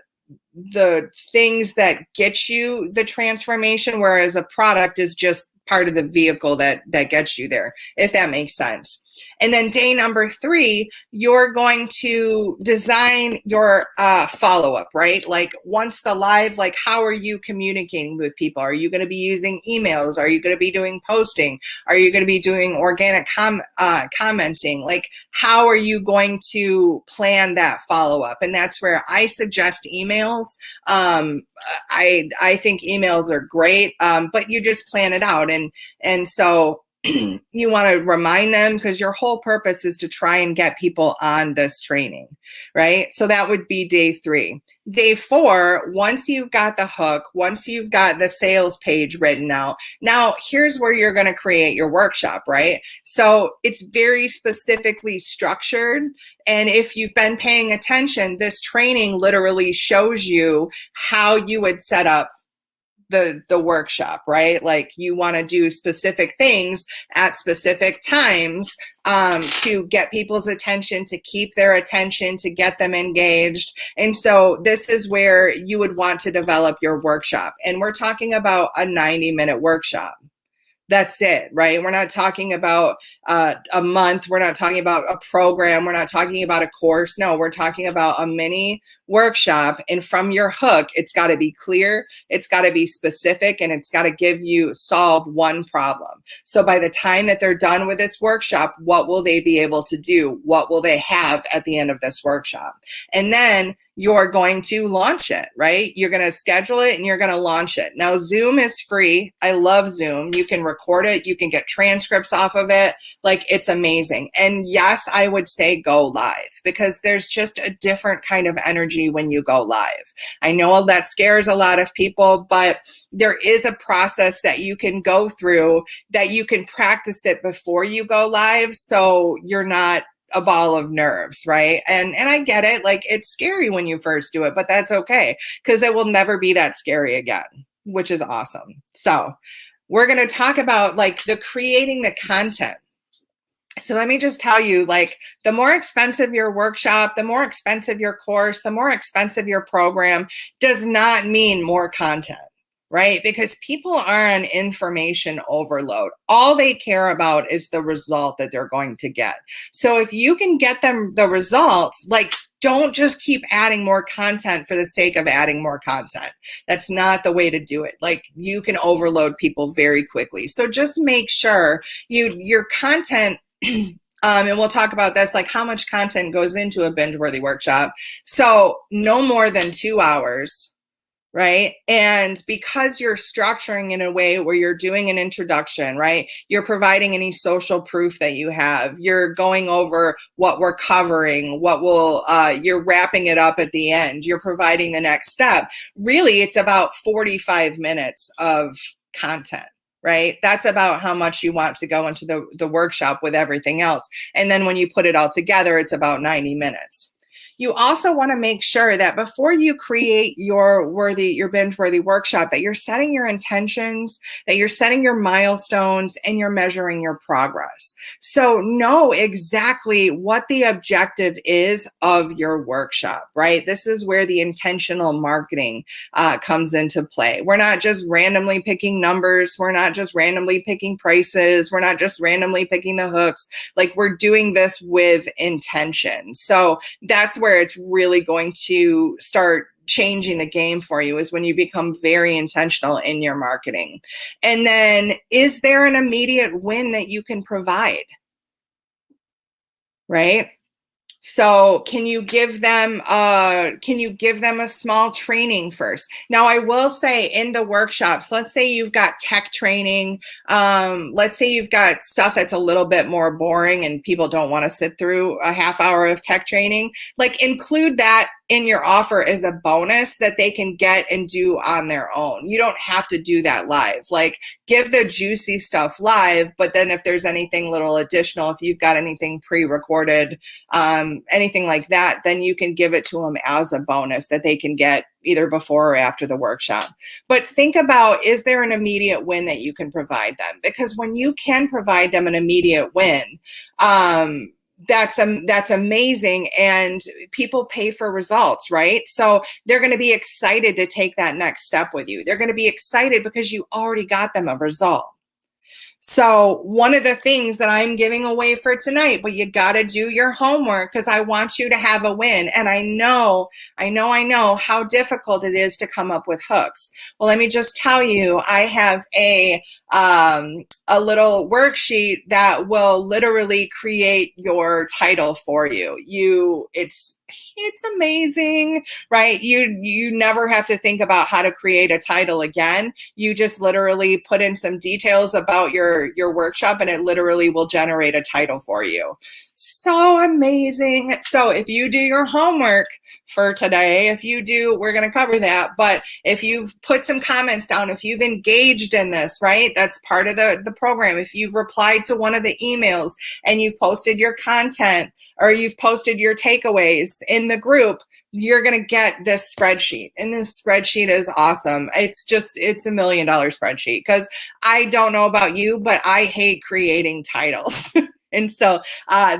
things that get you the transformation, whereas a product is just part of the vehicle that gets you there, if that makes sense. And then day number 3, you're going to design your follow-up, right? Like once the live, like how are you communicating with people? Are you going to be using emails? Are you going to be doing posting? Are you going to be doing organic commenting? Like how are you going to plan that follow-up? And that's where I suggest emails. I think emails are great, but you just plan it out. And so you want to remind them, because your whole purpose is to try and get people on this training, right? So that would be day 3. Day 4, once you've got the hook, once you've got the sales page written out, now here's where you're going to create your workshop, right? So it's very specifically structured. And if you've been paying attention, this training literally shows you how you would set up the workshop, right? Like you want to do specific things at specific times to get people's attention, to keep their attention, to get them engaged. And so this is where you would want to develop your workshop. And we're talking about a 90-minute workshop. That's it, right? We're not talking about a month. We're not talking about a program. We're not talking about a course. No, we're talking about a mini workshop. And from your hook, it's got to be clear, it's got to be specific, and it's got to solve one problem. So by the time that they're done with this workshop, what will they be able to do? What will they have at the end of this workshop? And then you're going to launch it, right? You're going to schedule it and you're going to launch it. Now, Zoom is free. I love Zoom. You can record it. You can get transcripts off of it. Like, it's amazing. And yes, I would say go live, because there's just a different kind of energy when you go live. I know that scares a lot of people, but there is a process that you can go through, that you can practice it before you go live, so you're not a ball of nerves, right? And I get it. Like, it's scary when you first do it, but that's okay, because it will never be that scary again, which is awesome. So we're going to talk about like the creating the content. So let me just tell you, like, the more expensive your workshop, the more expensive your course, the more expensive your program does not mean more content. Right? Because people are on information overload. All they care about is the result that they're going to get. So if you can get them the results, like, don't just keep adding more content for the sake of adding more content. That's not the way to do it. Like, you can overload people very quickly. So just make sure your content, and we'll talk about this, like how much content goes into a binge-worthy workshop. So no more than 2 hours. Right? And because you're structuring in a way where you're doing an introduction, right? You're providing any social proof that you have. You're going over what we're covering, you're wrapping it up at the end. You're providing the next step. Really, it's about 45 minutes of content. Right? That's about how much you want to go into the workshop with everything else. And then when you put it all together, it's about 90 minutes. You also want to make sure that before you create your binge-worthy workshop, that you're setting your intentions, that you're setting your milestones, and you're measuring your progress. So know exactly what the objective is of your workshop, right? This is where the intentional marketing comes into play. We're not just randomly picking numbers. We're not just randomly picking prices. We're not just randomly picking the hooks. Like, we're doing this with intention. So that's where it's really going to start changing the game for you, is when you become very intentional in your marketing. And then, is there an immediate win that you can provide? Right? So can you give them a small training first? Now, I will say, in the workshops, let's say you've got tech training. Let's say you've got stuff that's a little bit more boring and people don't want to sit through a half hour of tech training. Like, include that in your offer as a bonus that they can get and do on their own. You don't have to do that live. Like, give the juicy stuff live, but then if there's anything little additional, if you've got anything pre-recorded, anything like that, then you can give it to them as a bonus that they can get either before or after the workshop. But think about, is there an immediate win that you can provide them? Because when you can provide them an immediate win, that's amazing, and people pay for results, right? So they're going to be excited to take that next step with you. They're going to be excited because you already got them a result. So one of the things that I'm giving away for tonight, but you got to do your homework, because I want you to have a win. And I know how difficult it is to come up with hooks. Well, let me just tell you, I have a little worksheet that will literally create your title for you. It's amazing, right? You never have to think about how to create a title again. You just literally put in some details about your workshop, and it literally will generate a title for you. So amazing. So if you do your homework for today, we're going to cover that. But if you've put some comments down, if you've engaged in this, right, that's part of the program. If you've replied to one of the emails and you've posted your content, or you've posted your takeaways, in the group, you're going to get this spreadsheet. And this spreadsheet is awesome. It's $1 million spreadsheet, because I don't know about you, but I hate creating titles. And so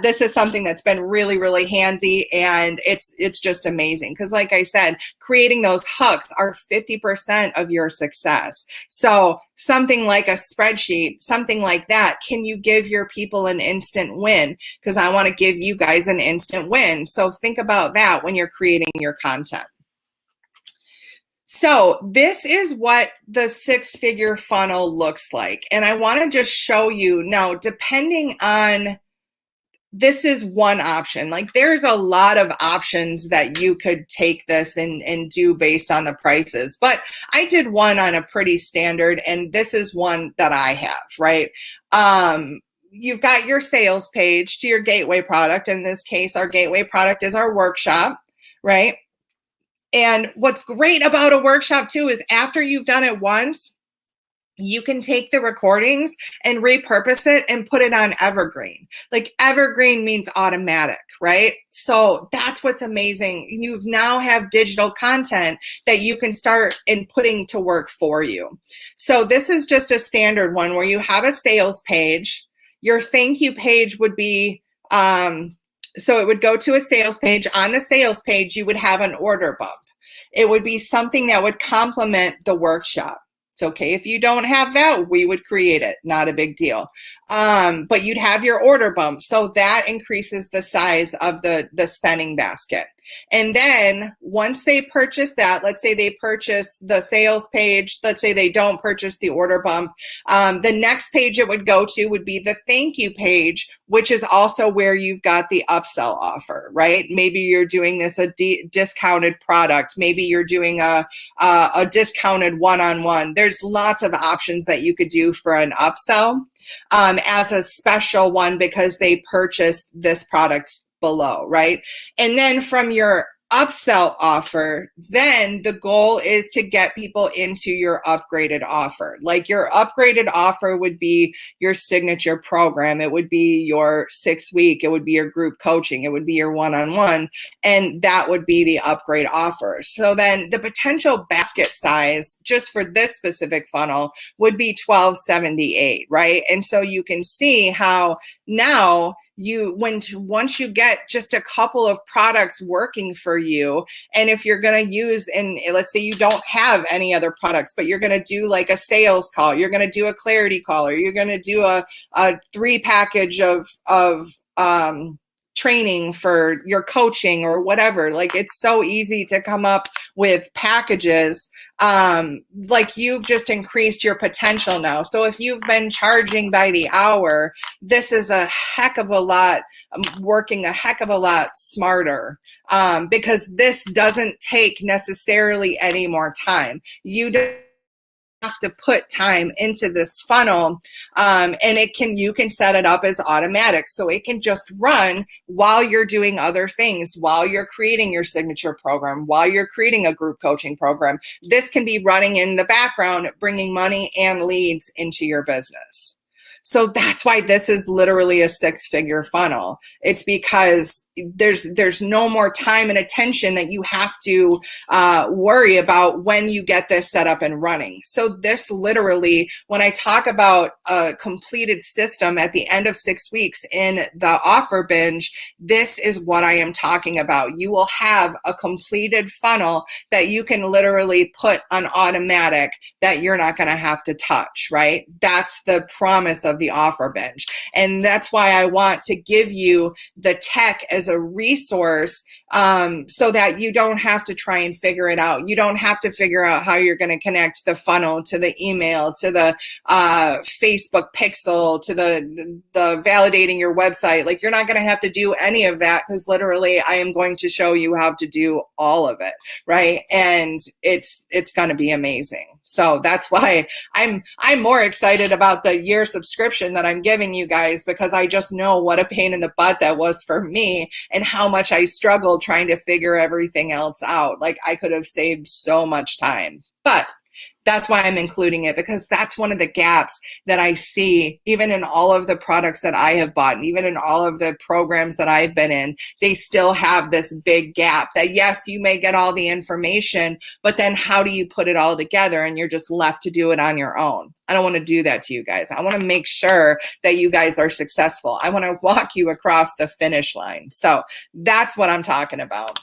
this is something that's been really, really handy, and it's just amazing, because like I said, creating those hooks are 50% of your success. So something like a spreadsheet, something like that, can you give your people an instant win? Because I want to give you guys an instant win. So think about that when you're creating your content. So this is what the 6-figure funnel looks like. And I want to just show you now, depending on, this is one option. Like, there's a lot of options that you could take this and do based on the prices. But I did one on a pretty standard, and this is one that I have, right? You've got your sales page to your gateway product. In this case, our gateway product is our workshop, right? And what's great about a workshop too is after you've done it once, you can take the recordings and repurpose it and put it on evergreen. Like, evergreen means automatic, right? So that's what's amazing. You now have digital content that you can start and putting to work for you. So this is just a standard one where you have a sales page. Your thank you page would be, so it would go to a sales page. On the sales page, you would have an order bump. It would be something that would complement the workshop. It's okay if you don't have that, we would create it, not a big deal. But you'd have your order bump. So that increases the size of the spending basket. And then once they purchase that, let's say they purchase the sales page, let's say they don't purchase the order bump, the next page it would go to would be the thank you page, which is also where you've got the upsell offer, right? Maybe you're doing this a discounted product. Maybe you're doing a discounted one-on-one. There's lots of options that you could do for an upsell as a special one because they purchased this product below, right? And then from your upsell offer, then the goal is to get people into your upgraded offer. Like, your upgraded offer would be your signature program. It would be your 6-week. It would be your group coaching. It would be your one-on-one. And that would be the upgrade offer. So then the potential basket size just for this specific funnel would be $12.78, right? And so you can see how now once you get just a couple of products working for you, and if you're going to use, and let's say you don't have any other products, but you're going to do like a sales call, you're going to do a clarity call, or you're going to do a 3 package of training for your coaching or whatever. Like, it's so easy to come up with packages. Like, you've just increased your potential now. So if you've been charging by the hour, this is a heck of a lot, working a heck of a lot smarter, because this doesn't take necessarily any more time. You don't have to put time into this funnel, and you can set it up as automatic, so it can just run while you're doing other things, while you're creating your signature program, while you're creating a group coaching program. This can be running in the background, bringing money and leads into your business. So that's why this is literally a 6-figure funnel. It's because there's no more time and attention that you have to worry about when you get this set up and running. So this literally, when I talk about a completed system at the end of 6 weeks in the offer binge, this is what I am talking about. You will have a completed funnel that you can literally put on automatic that you're not going to have to touch, right? That's the promise of the offer binge. And that's why I want to give you the tech as a resource, so that you don't have to try and figure it out. You don't have to figure out how you're going to connect the funnel to the email, to the Facebook pixel, to the validating your website. Like, you're not going to have to do any of that, because literally I am going to show you how to do all of it, right? And it's going to be amazing. So that's why I'm more excited about the year subscription that I'm giving you guys, because I just know what a pain in the butt that was for me and how much I struggled trying to figure everything else out. Like, I could have saved so much time. But that's why I'm including it, because that's one of the gaps that I see even in all of the products that I have bought, and even in all of the programs that I've been in. They still have this big gap that, yes, you may get all the information, but then how do you put it all together? And you're just left to do it on your own. I don't want to do that to you guys. I want to make sure that you guys are successful. I want to walk you across the finish line. So that's what I'm talking about.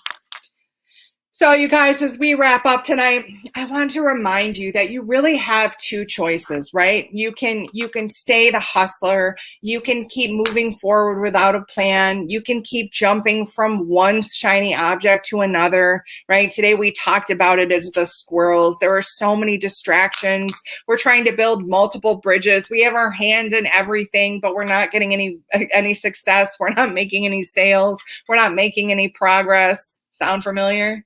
So you guys, as we wrap up tonight, I want to remind you that you really have two choices, right? You can stay the hustler. You can keep moving forward without a plan. You can keep jumping from one shiny object to another, right? Today we talked about it as the squirrels. There are so many distractions. We're trying to build multiple bridges. We have our hand in everything, but we're not getting any success. We're not making any sales. We're not making any progress. Sound familiar?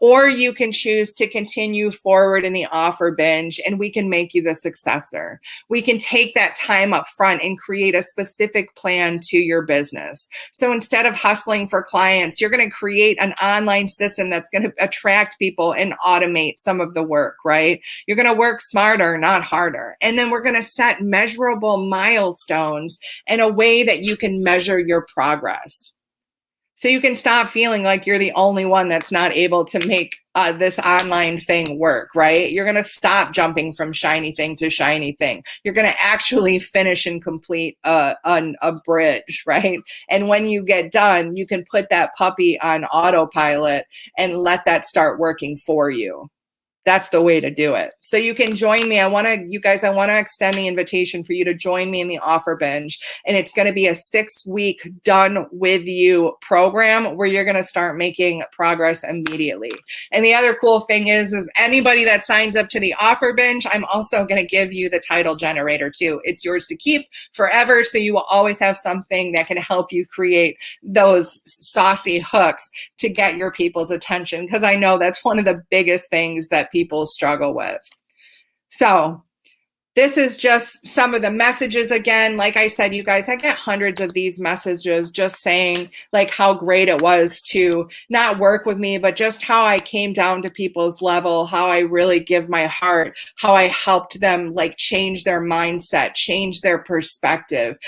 Or you can choose to continue forward in the offer binge, and we can make you the successor. We can take that time up front and create a specific plan to your business. So instead of hustling for clients, you're going to create an online system that's going to attract people and automate some of the work, right? You're going to work smarter, not harder. And then we're going to set measurable milestones in a way that you can measure your progress. So you can stop feeling like you're the only one that's not able to make this online thing work, right? You're going to stop jumping from shiny thing to shiny thing. You're going to actually finish and complete a bridge, right? And when you get done, you can put that puppy on autopilot and let that start working for you. That's the way to do it. So you can join me. I want to extend the invitation for you to join me in the offer binge. And it's going to be a 6-week done with you program where you're going to start making progress immediately. And the other cool thing is anybody that signs up to the offer binge, I'm also going to give you the title generator too. It's yours to keep forever. So you will always have something that can help you create those saucy hooks to get your people's attention. Because I know that's one of the biggest things that people struggle with. So this is just some of the messages. Again, like I said, you guys, I get hundreds of these messages just saying like how great it was to not work with me, but just how I came down to people's level, how I really give my heart, how I helped them like change their mindset, change their perspective,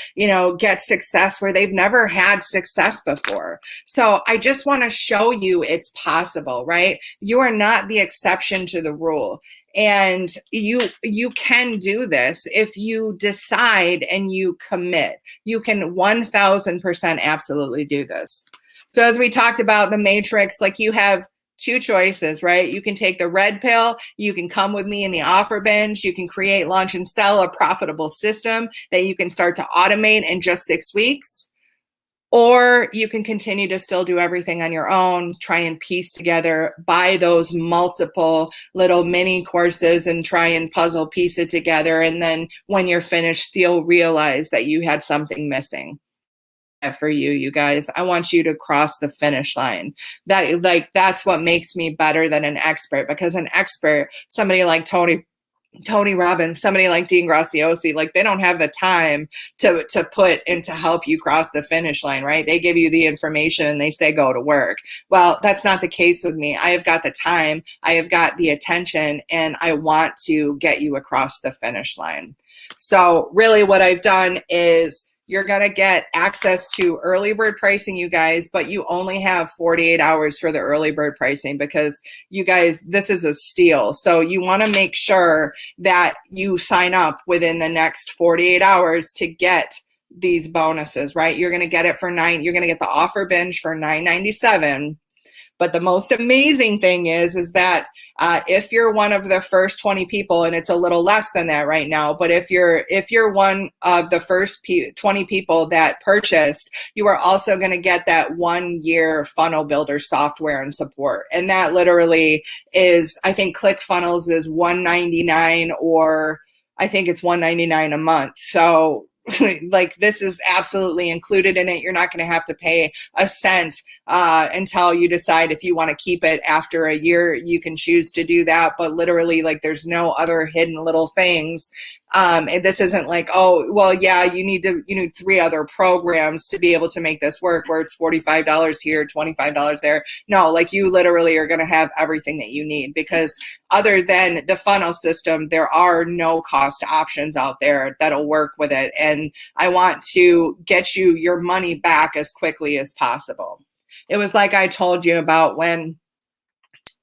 get success where they've never had success before. So I just want to show you it's possible, right? You are not the exception to the rule. And you can do this if you decide and you commit. You can 1000% absolutely do this. So as we talked about the matrix, like you have two choices, right? You can take the red pill. You can come with me in the offer binge. You can create, launch, and sell a profitable system that you can start to automate in just 6 weeks. Or you can continue to still do everything on your own, try and piece together, buy those multiple little mini courses and try and puzzle piece it together. And then when you're finished, still realize that you had something missing. For you guys, I want you to cross the finish line. That's what makes me better than an expert, because an expert, somebody like Tony Robbins, somebody like Dean Graziosi, like they don't have the time to put in to help you cross the finish line, right? They give you the information and they say, go to work. Well, that's not the case with me. I have got the time, I have got the attention, and I want to get you across the finish line. So really what I've done is you're going to get access to early bird pricing, you guys, but you only have 48 hours for the early bird pricing because you guys, this is a steal. So you want to make sure that you sign up within the next 48 hours to get these bonuses, right? You're going to get it for you're going to get the offer binge for $9.97. But the most amazing thing is that if you're one of the first 20 people, and it's a little less than that right now, but if you're one of the first 20 people that purchased, you are also going to get that 1-year funnel builder software and support. And that literally is, I think ClickFunnels is $199, or I think it's $199 a month. So like this is absolutely included in it. You're not going to have to pay a cent until you decide if you want to keep it after a year. You can choose to do that, but literally like there's no other hidden little things And this isn't like, oh, well, yeah, you need 3 other programs to be able to make this work, where it's $45 here, $25 there. No, like, you literally are going to have everything that you need, because other than the funnel system, there are no cost options out there that'll work with it. And I want to get you your money back as quickly as possible. It was like I told you about when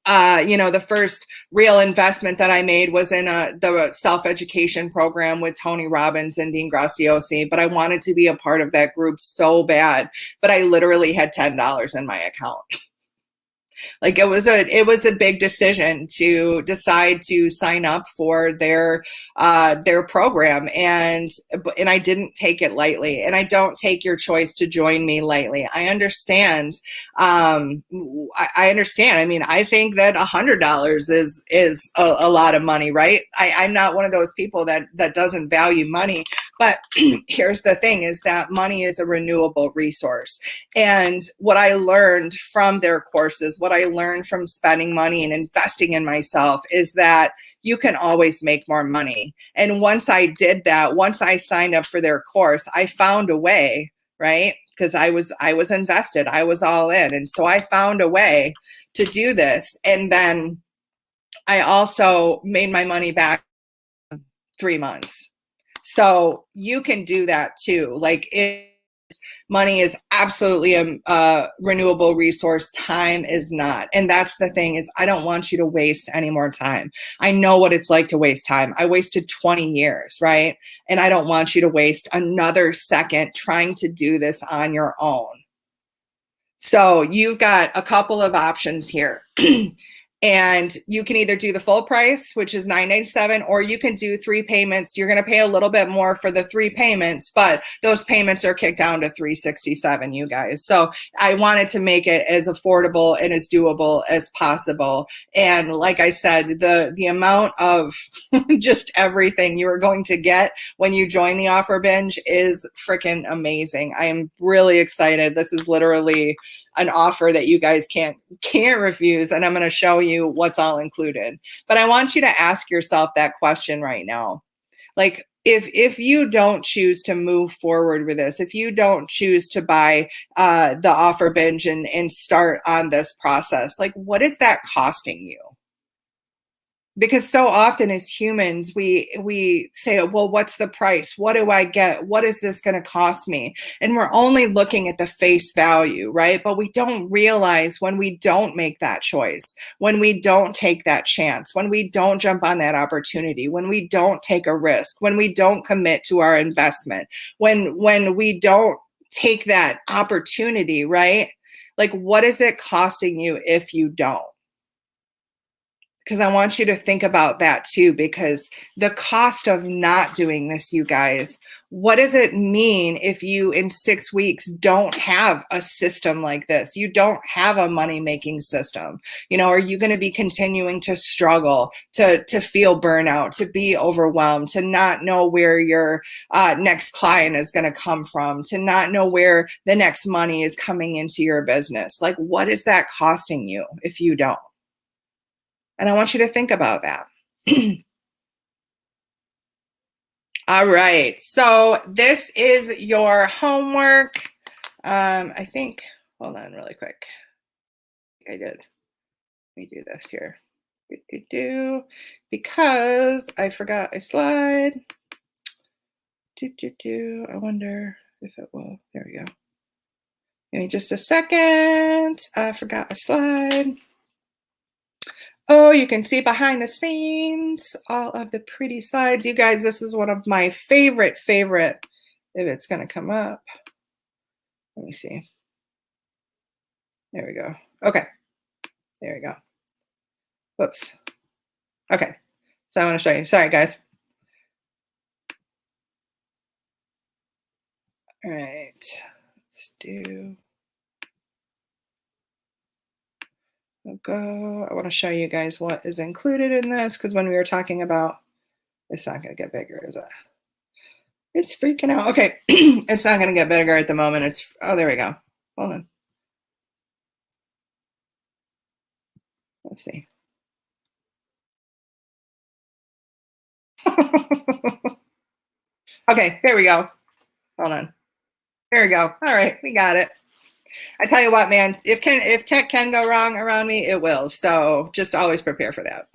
the first real investment that I made was in the self-education program with Tony Robbins and Dean Graziosi, but I wanted to be a part of that group so bad, but I literally had $10 in my account. Like, it was a big decision to decide to sign up for their program, and I didn't take it lightly, and I don't take your choice to join me lightly. I understand. I understand. I mean, I think that $100 is a lot of money, right? I'm not one of those people that doesn't value money, but here's the thing: is that money is a renewable resource. And what I learned from their courses, what I learned from spending money and investing in myself, is that you can always make more money. And once I did that, once I signed up for their course, I found a way, right? Because I was invested, I was all in. And so I found a way to do this. And then I also made my money back in 3 months. So you can do that too. Like, money is absolutely a renewable resource. Time is not. And that's the thing, is I don't want you to waste any more time. I know what it's like to waste time. I wasted 20 years, right? And I don't want you to waste another second trying to do this on your own. So you've got a couple of options here. And you can either do the full price, which is $9.97, or you can do 3 payments. You're going to pay a little bit more for the 3 payments, but those payments are kicked down to $367, you guys. So I wanted to make it as affordable and as doable as possible. And like I said, the amount of just everything you are going to get when you join the offer binge is freaking amazing. I am really excited. This is literally an offer that you guys can't refuse, and I'm going to show you what's all included. But I want you to ask yourself that question right now. Like, if you don't choose to move forward with this, if you don't choose to buy the offer binge and start on this process, like, what is that costing you? Because so often as humans, we say, well, what's the price? What do I get? What is this going to cost me? And we're only looking at the face value, right? But we don't realize, when we don't make that choice, when we don't take that chance, when we don't jump on that opportunity, when we don't take a risk, when we don't commit to our investment, when we don't take that opportunity, right? Like, what is it costing you if you don't? Because I want you to think about that too, because the cost of not doing this, you guys, what does it mean if you in 6 weeks don't have a system like this? You don't have a money-making system. Are you going to be continuing to struggle, to feel burnout, to be overwhelmed, to not know where your next client is going to come from, to not know where the next money is coming into your business? Like, what is that costing you if you don't? And I want you to think about that. All right. So this is your homework. I think, hold on really quick. I did. Let me do this here. Because I forgot a slide. I wonder if it will. There we go. Give me just a second. I forgot a slide. Oh, you can see behind the scenes, all of the pretty slides. You guys, this is one of my favorite, if it's going to come up. Let me see. There we go. Okay. There we go. Whoops. Okay. So I want to show you. Sorry, guys. All right. Let's do. I'll go. I want to show you guys what is included in this, because when we were talking about, it's not going to get bigger, is it? It's freaking out. Okay. It's not going to get bigger at the moment. Oh, there we go. Hold on. Let's see. Okay, there we go. Hold on. There we go. All right, we got it. I tell you what, man, if tech can go wrong around me, it will. So just always prepare for that.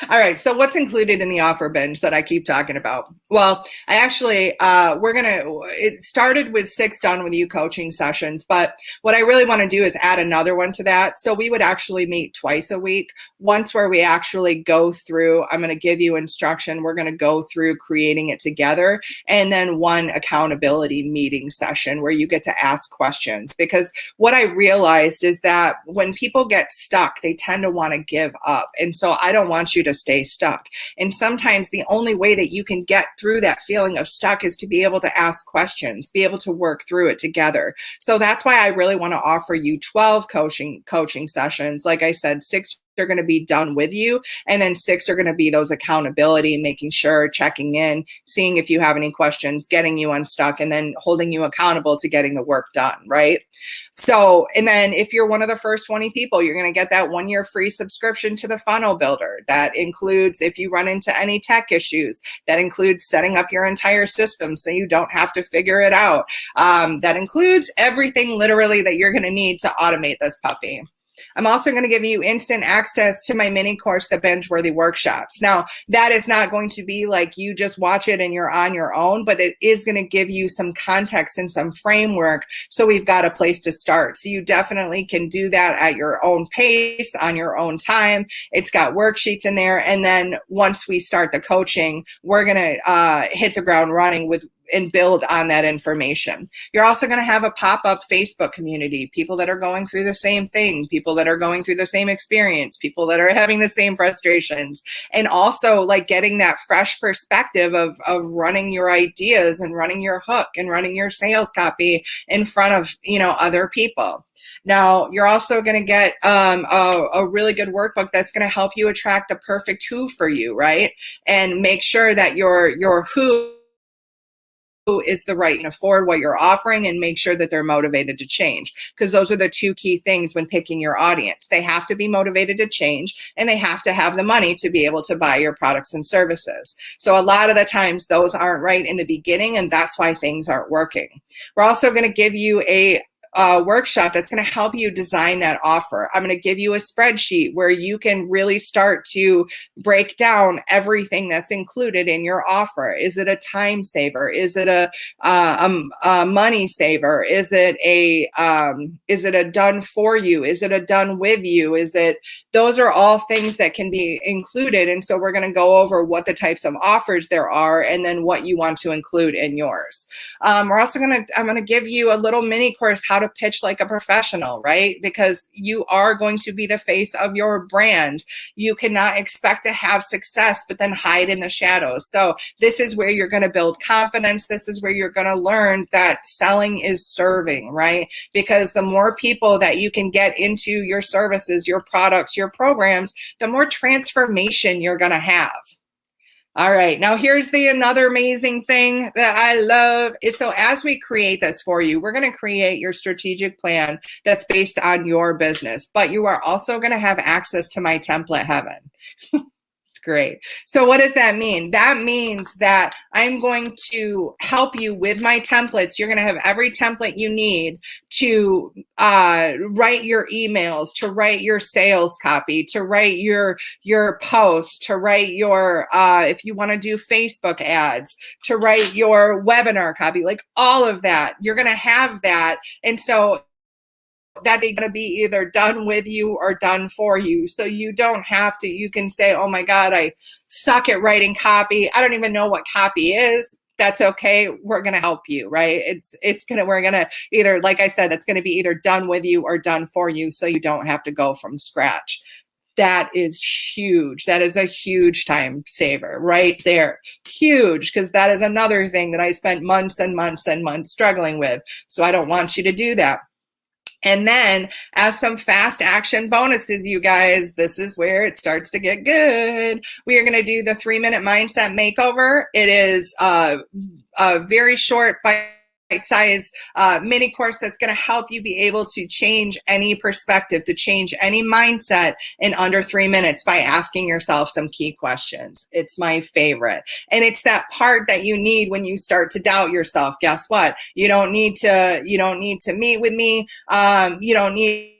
All right. So what's included in the offer binge that I keep talking about? Well, I actually, it started with 6 done with you coaching sessions, but what I really want to do is add another one to that. So we would actually meet twice a week. Once where we actually go through, I'm going to give you instruction. We're going to go through creating it together. And then one accountability meeting session where you get to ask questions. Because what I realized is that when people get stuck, they tend to want to give up. And so I don't want you to stay stuck. And sometimes the only way that you can get through that feeling of stuck is to be able to ask questions, be able to work through it together. So that's why I really want to offer you 12 coaching sessions. Like I said, 6 are going to be done with you, and then 6 are going to be those accountability, making sure, checking in, seeing if you have any questions, getting you unstuck, and then holding you accountable to getting the work done, right? So, and then if you're one of the first 20 people, you're going to get that 1 year free subscription to the funnel builder. That includes, if you run into any tech issues, that includes setting up your entire system so you don't have to figure it out. That includes everything literally that you're going to need to automate this puppy. I'm also going to give you instant access to my mini course, the Binge Worthy Workshops. Now, that is not going to be like you just watch it and you're on your own, but it is going to give you some context and some framework. So we've got a place to start. So you definitely can do that at your own pace, on your own time. It's got worksheets in there. And then once we start the coaching, we're going to hit the ground running with and build on that information. You're also going to have a pop-up Facebook community, people that are going through the same thing, people that are going through the same experience, people that are having the same frustrations, and also like getting that fresh perspective of running your ideas and running your hook and running your sales copy in front of, other people. Now, you're also going to get a really good workbook that's going to help you attract the perfect who for you, right? And make sure that your who is the right and afford what you're offering, and make sure that they're motivated to change, because those are the 2 key things when picking your audience. They have to be motivated to change, and they have to have the money to be able to buy your products and services. So a lot of the times those aren't right in the beginning, and that's why things aren't working. We're also going to give you a workshop that's going to help you design that offer. I'm going to give you a spreadsheet where you can really start to break down everything that's included in your offer. Is it a time saver? Is it a money saver? Is it a done for you? Is it a done with you? Those are all things that can be included. And so we're going to go over what the types of offers there are, and then what you want to include in yours. I'm going to give you a little mini course, how to pitch like a professional, right? Because you are going to be the face of your brand. You cannot expect to have success, but then hide in the shadows. So this is where you're going to build confidence. This is where you're going to learn that selling is serving, right? Because the more people that you can get into your services, your products, your programs, the more transformation you're going to have. All right, now here's another amazing thing that I love is, so as we create this for you, we're going to create your strategic plan that's based on your business, but you are also going to have access to my template heaven. It's great. So what does that mean? That means that I'm going to help you with my templates. You're going to have every template you need to write your emails, to write your sales copy, to write your posts, to write your, if you want to do Facebook ads, to write your webinar copy, like all of that. You're going to have that. And so that they're going to be either done with you or done for you. So you don't have to, you can say, oh my God, I suck at writing copy. I don't even know what copy is. That's okay. We're going to help you, right? We're going to either, like I said, it's going to be either done with you or done for you. So you don't have to go from scratch. That is huge. That is a huge time saver right there. Huge, because that is another thing that I spent months and months and months struggling with. So I don't want you to do that. And then as some fast action bonuses, you guys, this is where it starts to get good. We are going to do the 3-minute mindset makeover. It is a very short size mini course that's going to help you be able to change any perspective, to change any mindset in under 3 minutes by asking yourself some key questions. It's my favorite. And it's that part that you need when you start to doubt yourself. Guess what? You don't need to meet with me. You don't need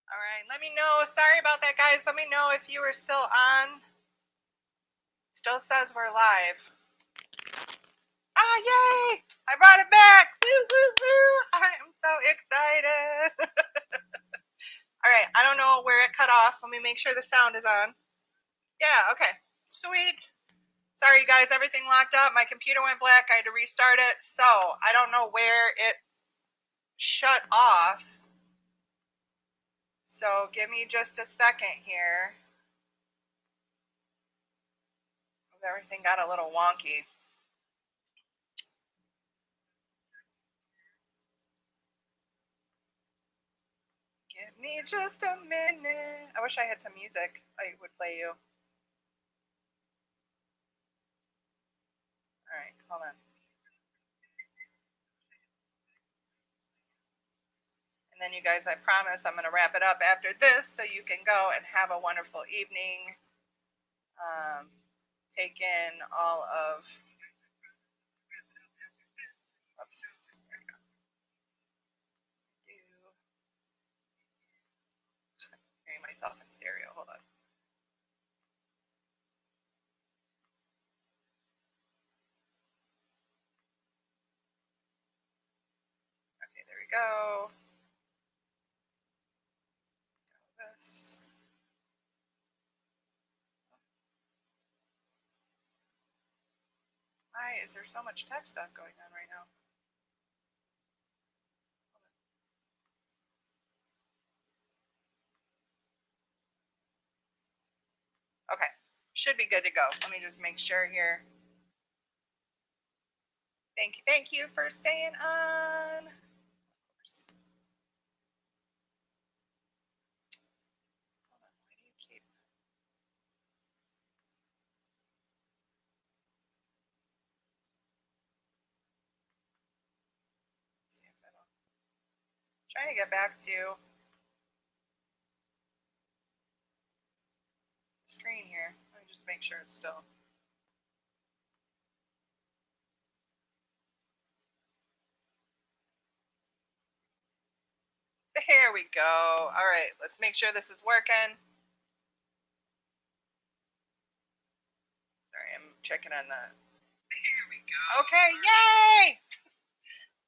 All right, let me know. Sorry about that, guys. Let me know if you are still on. Still says we're live. Ah, yay! I brought it back. Woo, woo, woo. I am so excited. All right, I don't know where it cut off. Let me make sure the sound is on. Yeah, okay. Sweet. Sorry, you guys, everything locked up. My computer went black. I had to restart it. So I don't know where it shut off. So give me just a second here. Everything got a little wonky. Give me just a minute. I wish I had some music I would play you. All right, hold on. And then you guys, I promise I'm going to wrap it up after this so you can go and have a wonderful evening. Take in all of, oops, there we go. Hearing myself in stereo, hold on. Okay, there we go. This. Why is there so much tech stuff going on right now? Okay, should be good to go. Let me just make sure here. Thank you for staying on. Of course. Hold on, why do you keep? See if it'll. Trying to get back to the screen here. Let me just make sure it's still. There we go. All right, let's make sure this is working. Sorry, I'm checking on the. Here we go. Okay, yay!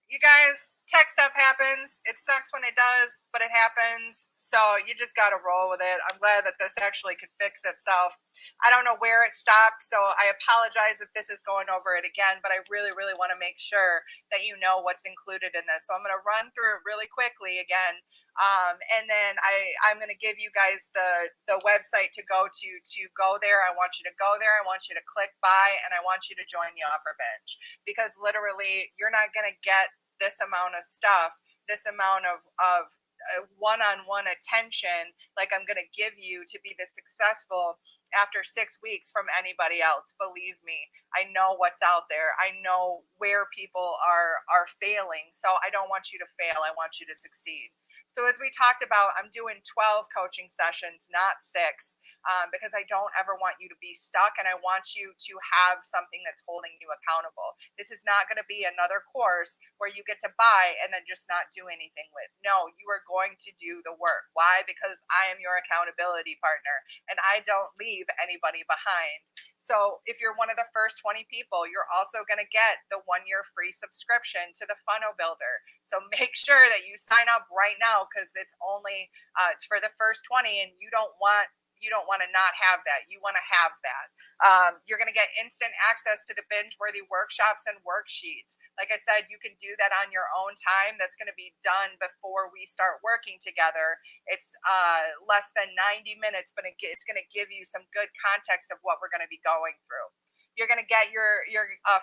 You guys, tech stuff happens. It sucks when it does, but it happens. So you just got to roll with it. I'm glad that this actually could fix itself. I don't know where it stopped, so I apologize if this is going over it again, but I really, really want to make sure that you know what's included in this. So I'm going to run through it really quickly again. And then I'm going to give you guys the website to go there. I want you to go there. I want you to click buy, and I want you to join the offer bench, because literally you're not going to get this amount of stuff, this amount of one-on-one attention like I'm going to give you to be this successful after 6 weeks from anybody else. Believe me, I know what's out there. I know where people are failing. So I don't want you to fail. I want you to succeed. So as we talked about, I'm doing 12 coaching sessions, not 6, because I don't ever want you to be stuck, and I want you to have something that's holding you accountable. This is not going to be another course where you get to buy and then just not do anything with. No, you are going to do the work. Why? Because I am your accountability partner, and I don't leave anybody behind. So if you're one of the first 20 people, you're also going to get the 1-year free subscription to the Funnel Builder. So make sure that you sign up right now, because it's only it's for the first 20, and you don't want to not have that. You want to have that. You're going to get instant access to the binge-worthy workshops and worksheets. Like I said, you can do that on your own time. That's going to be done before we start working together. It's less than 90 minutes, but it's going to give you some good context of what we're going to be going through. You're going to get your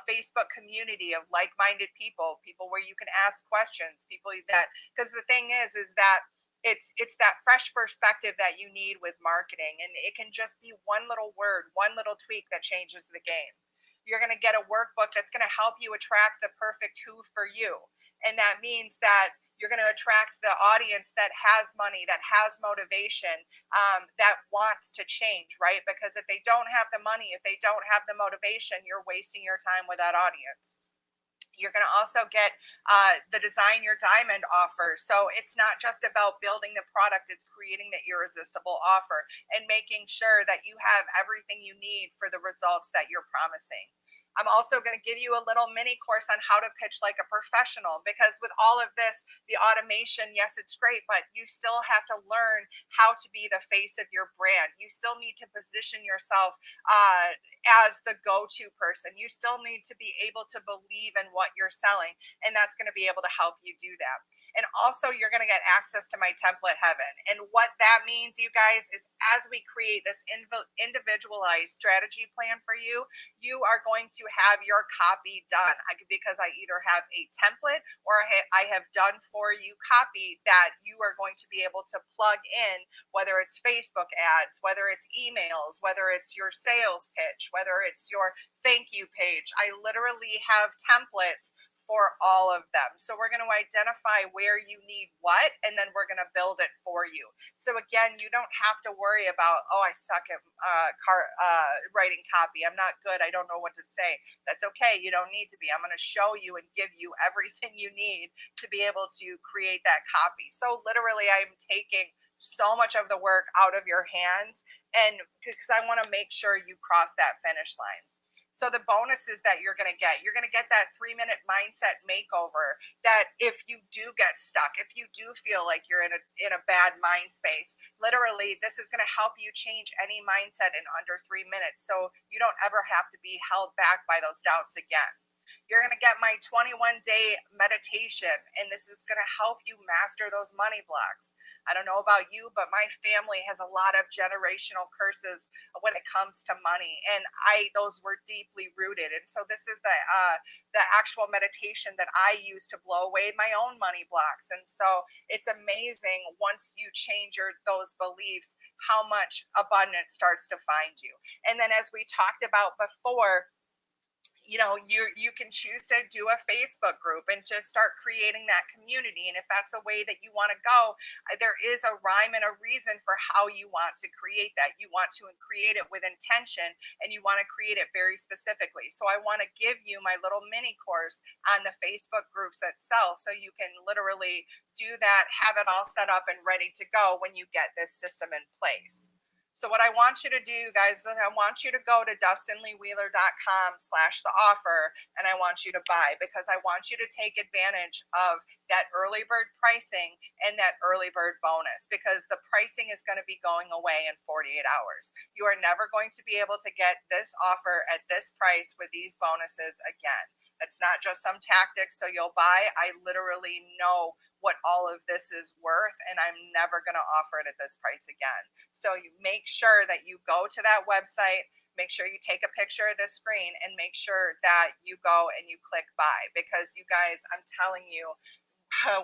Facebook community of like-minded people where you can ask questions, people that, because the thing is that it's that fresh perspective that you need with marketing, and it can just be one little word, one little tweak that changes the game. You're going to get a workbook that's going to help you attract the perfect who for you, and that means that you're going to attract the audience that has money, that has motivation, that wants to change, right? Because if they don't have the money, if they don't have the motivation, you're wasting your time with that audience. You're going to also get the Design Your Diamond offer. So it's not just about building the product, it's creating the irresistible offer and making sure that you have everything you need for the results that you're promising. I'm also going to give you a little mini course on how to pitch like a professional, because with all of this, the automation, yes, it's great, but you still have to learn how to be the face of your brand. You still need to position yourself as the go-to person. You still need to be able to believe in what you're selling, and that's going to be able to help you do that. And also, you're going to get access to my template heaven. And what that means, you guys, is as we create this individualized strategy plan for you, you are going to have your copy done, because I either have a template or I have done for you copy that you are going to be able to plug in, whether it's Facebook ads, whether it's emails, whether it's your sales pitch, whether it's your thank you page. I literally have templates for all of them. So we're going to identify where you need what, and then we're going to build it for you. So again, you don't have to worry about, oh, I suck at writing copy. I'm not good. I don't know what to say. That's okay. You don't need to be. I'm going to show you and give you everything you need to be able to create that copy. So literally, I'm taking so much of the work out of your hands, and because I want to make sure you cross that finish line. So the bonuses that you're going to get that 3-minute mindset makeover, that if you do get stuck, if you do feel like you're in a bad mind space, literally this is going to help you change any mindset in under 3 minutes, so you don't ever have to be held back by those doubts again. You're going to get my 21-day meditation, and this is going to help you master those money blocks. I don't know about you, but my family has a lot of generational curses when it comes to money, and those were deeply rooted. And so this is the actual meditation that I use to blow away my own money blocks. And so it's amazing once you change those beliefs, how much abundance starts to find you. And then, as we talked about before, you can choose to do a Facebook group and to start creating that community. And if that's a way that you want to go, there is a rhyme and a reason for how you want to create that. You want to create it with intention, and you want to create it very specifically. So I want to give you my little mini course on the Facebook groups itself, so you can literally do that, have it all set up and ready to go when you get this system in place. So what I want you to do, guys, is I want you to go to dustinleewheeler.com/the offer, and I want you to buy, because I want you to take advantage of that early bird pricing and that early bird bonus, because the pricing is going to be going away in 48 hours. You are never going to be able to get this offer at this price with these bonuses again. It's not just some tactics so you'll buy. I literally know what all of this is worth, and I'm never going to offer it at this price again. So you make sure that you go to that website, make sure you take a picture of this screen, and make sure that you go and you click buy, because you guys, I'm telling you,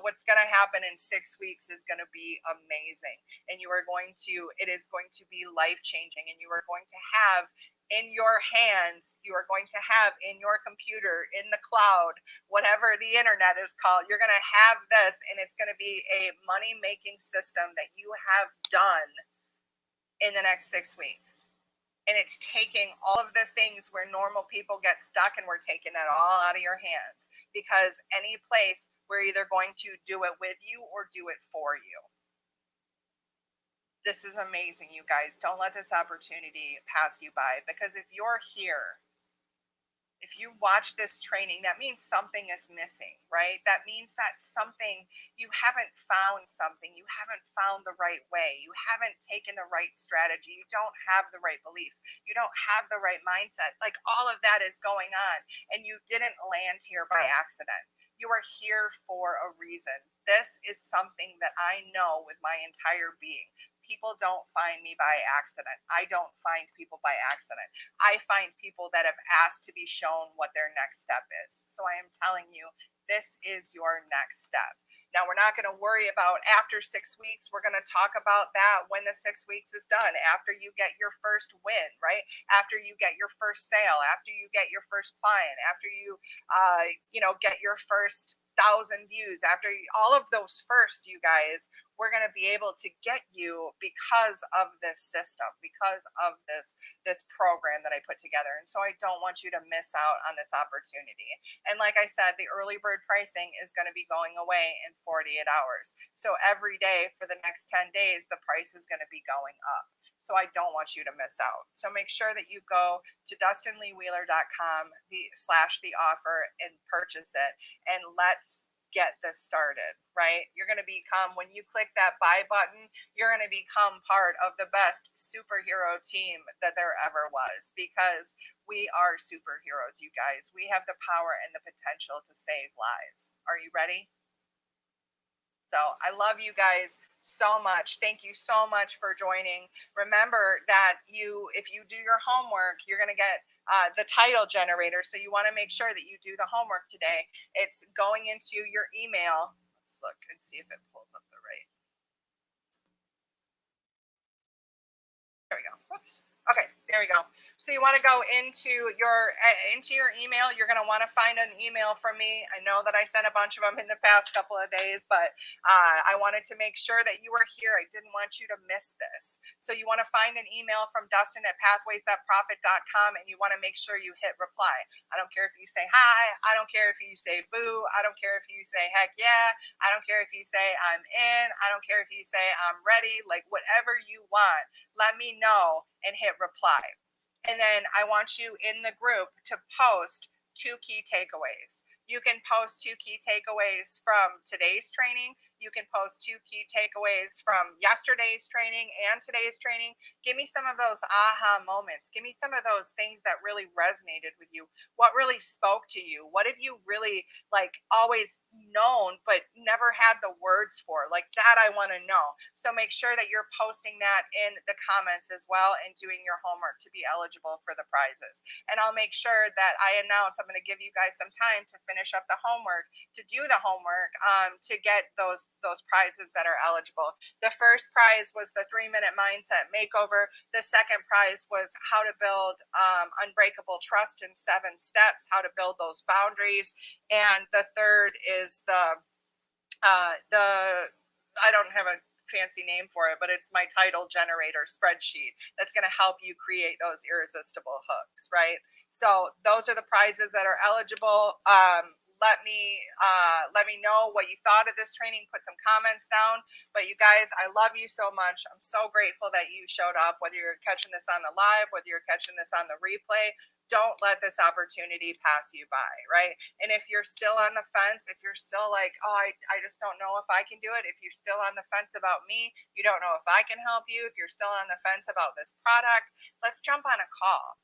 what's going to happen in 6 weeks is going to be amazing, and it is going to be life-changing, and you are going to have in your hands, you are going to have in your computer, in the cloud, whatever the internet is called, you're going to have this, and it's going to be a money-making system that you have done in the next 6 weeks. And it's taking all of the things where normal people get stuck, and we're taking that all out of your hands, because any place, we're either going to do it with you or do it for you. This is amazing, you guys. Don't let this opportunity pass you by, because if you're here, if you watch this training, that means something is missing, right? That means that you haven't found something. You haven't found the right way. You haven't taken the right strategy. You don't have the right beliefs. You don't have the right mindset. Like, all of that is going on, and you didn't land here by accident. You are here for a reason. This is something that I know with my entire being. People don't find me by accident. I don't find people by accident. I find people that have asked to be shown what their next step is. So I am telling you, this is your next step. Now, we're not going to worry about after 6 weeks. We're going to talk about that when the 6 weeks is done, after you get your first win, right? After you get your first sale, after you get your first client, after you, get your first 1,000 views, after all of those first, you guys, we're going to be able to get you because of this system, because of this program that I put together. And so I don't want you to miss out on this opportunity. And like I said, the early bird pricing is going to be going away in 48 hours. So every day for the next 10 days, the price is going to be going up. So I don't want you to miss out. So make sure that you go to DustinLeeWheeler.com/the offer and purchase it. And let's get this started, right? You're going to become, when you click that buy button, you're going to become part of the best superhero team that there ever was, because we are superheroes, you guys. We have the power and the potential to save lives. Are you ready? So I love you guys so much. Thank you so much for joining. Remember that if you do your homework, you're going to get the title generator. So you want to make sure that you do the homework today. It's going into your email. Let's look and see if it pulls up the right. There we go. Whoops. Okay, there we go. So you want to go into your email. You're going to want to find an email from me. I know that I sent a bunch of them in the past couple of days, but I wanted to make sure that you were here. I didn't want you to miss this. So you want to find an email from Dustin at pathways.profit.com, and you want to make sure you hit reply. I don't care if you say hi. I don't care if you say boo. I don't care if you say heck yeah. I don't care if you say I'm in. I don't care if you say I'm ready. Like, whatever you want, let me know and hit reply. And then I want you in the group to post 2 key takeaways. You can post 2 key takeaways from today's training. You can post 2 key takeaways from yesterday's training and today's training. Give me some of those aha moments. Give me some of those things that really resonated with you. What really spoke to you? What have you really always known but never had the words for? Like that, I want to know. So make sure that you're posting that in the comments as well and doing your homework to be eligible for the prizes. And I'll make sure that I'm going to give you guys some time to finish up the homework, to do the homework, to get those prizes that are eligible. The first prize was the 3-minute mindset makeover. The second prize was how to build unbreakable trust in 7 steps, how to build those boundaries. And the third is I don't have a fancy name for it, but it's my title generator spreadsheet that's going to help you create those irresistible hooks, right? So those are the prizes that are eligible. Let me know what you thought of this training. Put some comments down. But you guys, I love you so much. I'm so grateful that you showed up, whether you're catching this on the live, whether you're catching this on the replay. Don't let this opportunity pass you by, right? And if you're still on the fence, if you're still like, oh, I just don't know if I can do it, if you're still on the fence about me, you don't know if I can help you, if you're still on the fence about this product, let's jump on a call.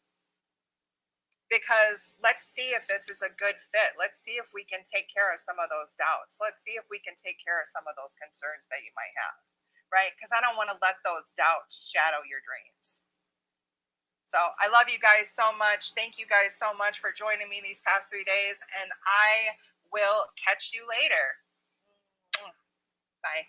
Because let's see if this is a good fit. Let's see if we can take care of some of those doubts. Let's see if we can take care of some of those concerns that you might have, right? Because I don't want to let those doubts shadow your dreams. So I love you guys so much. Thank you guys so much for joining me these past 3 days, and I will catch you later. Bye.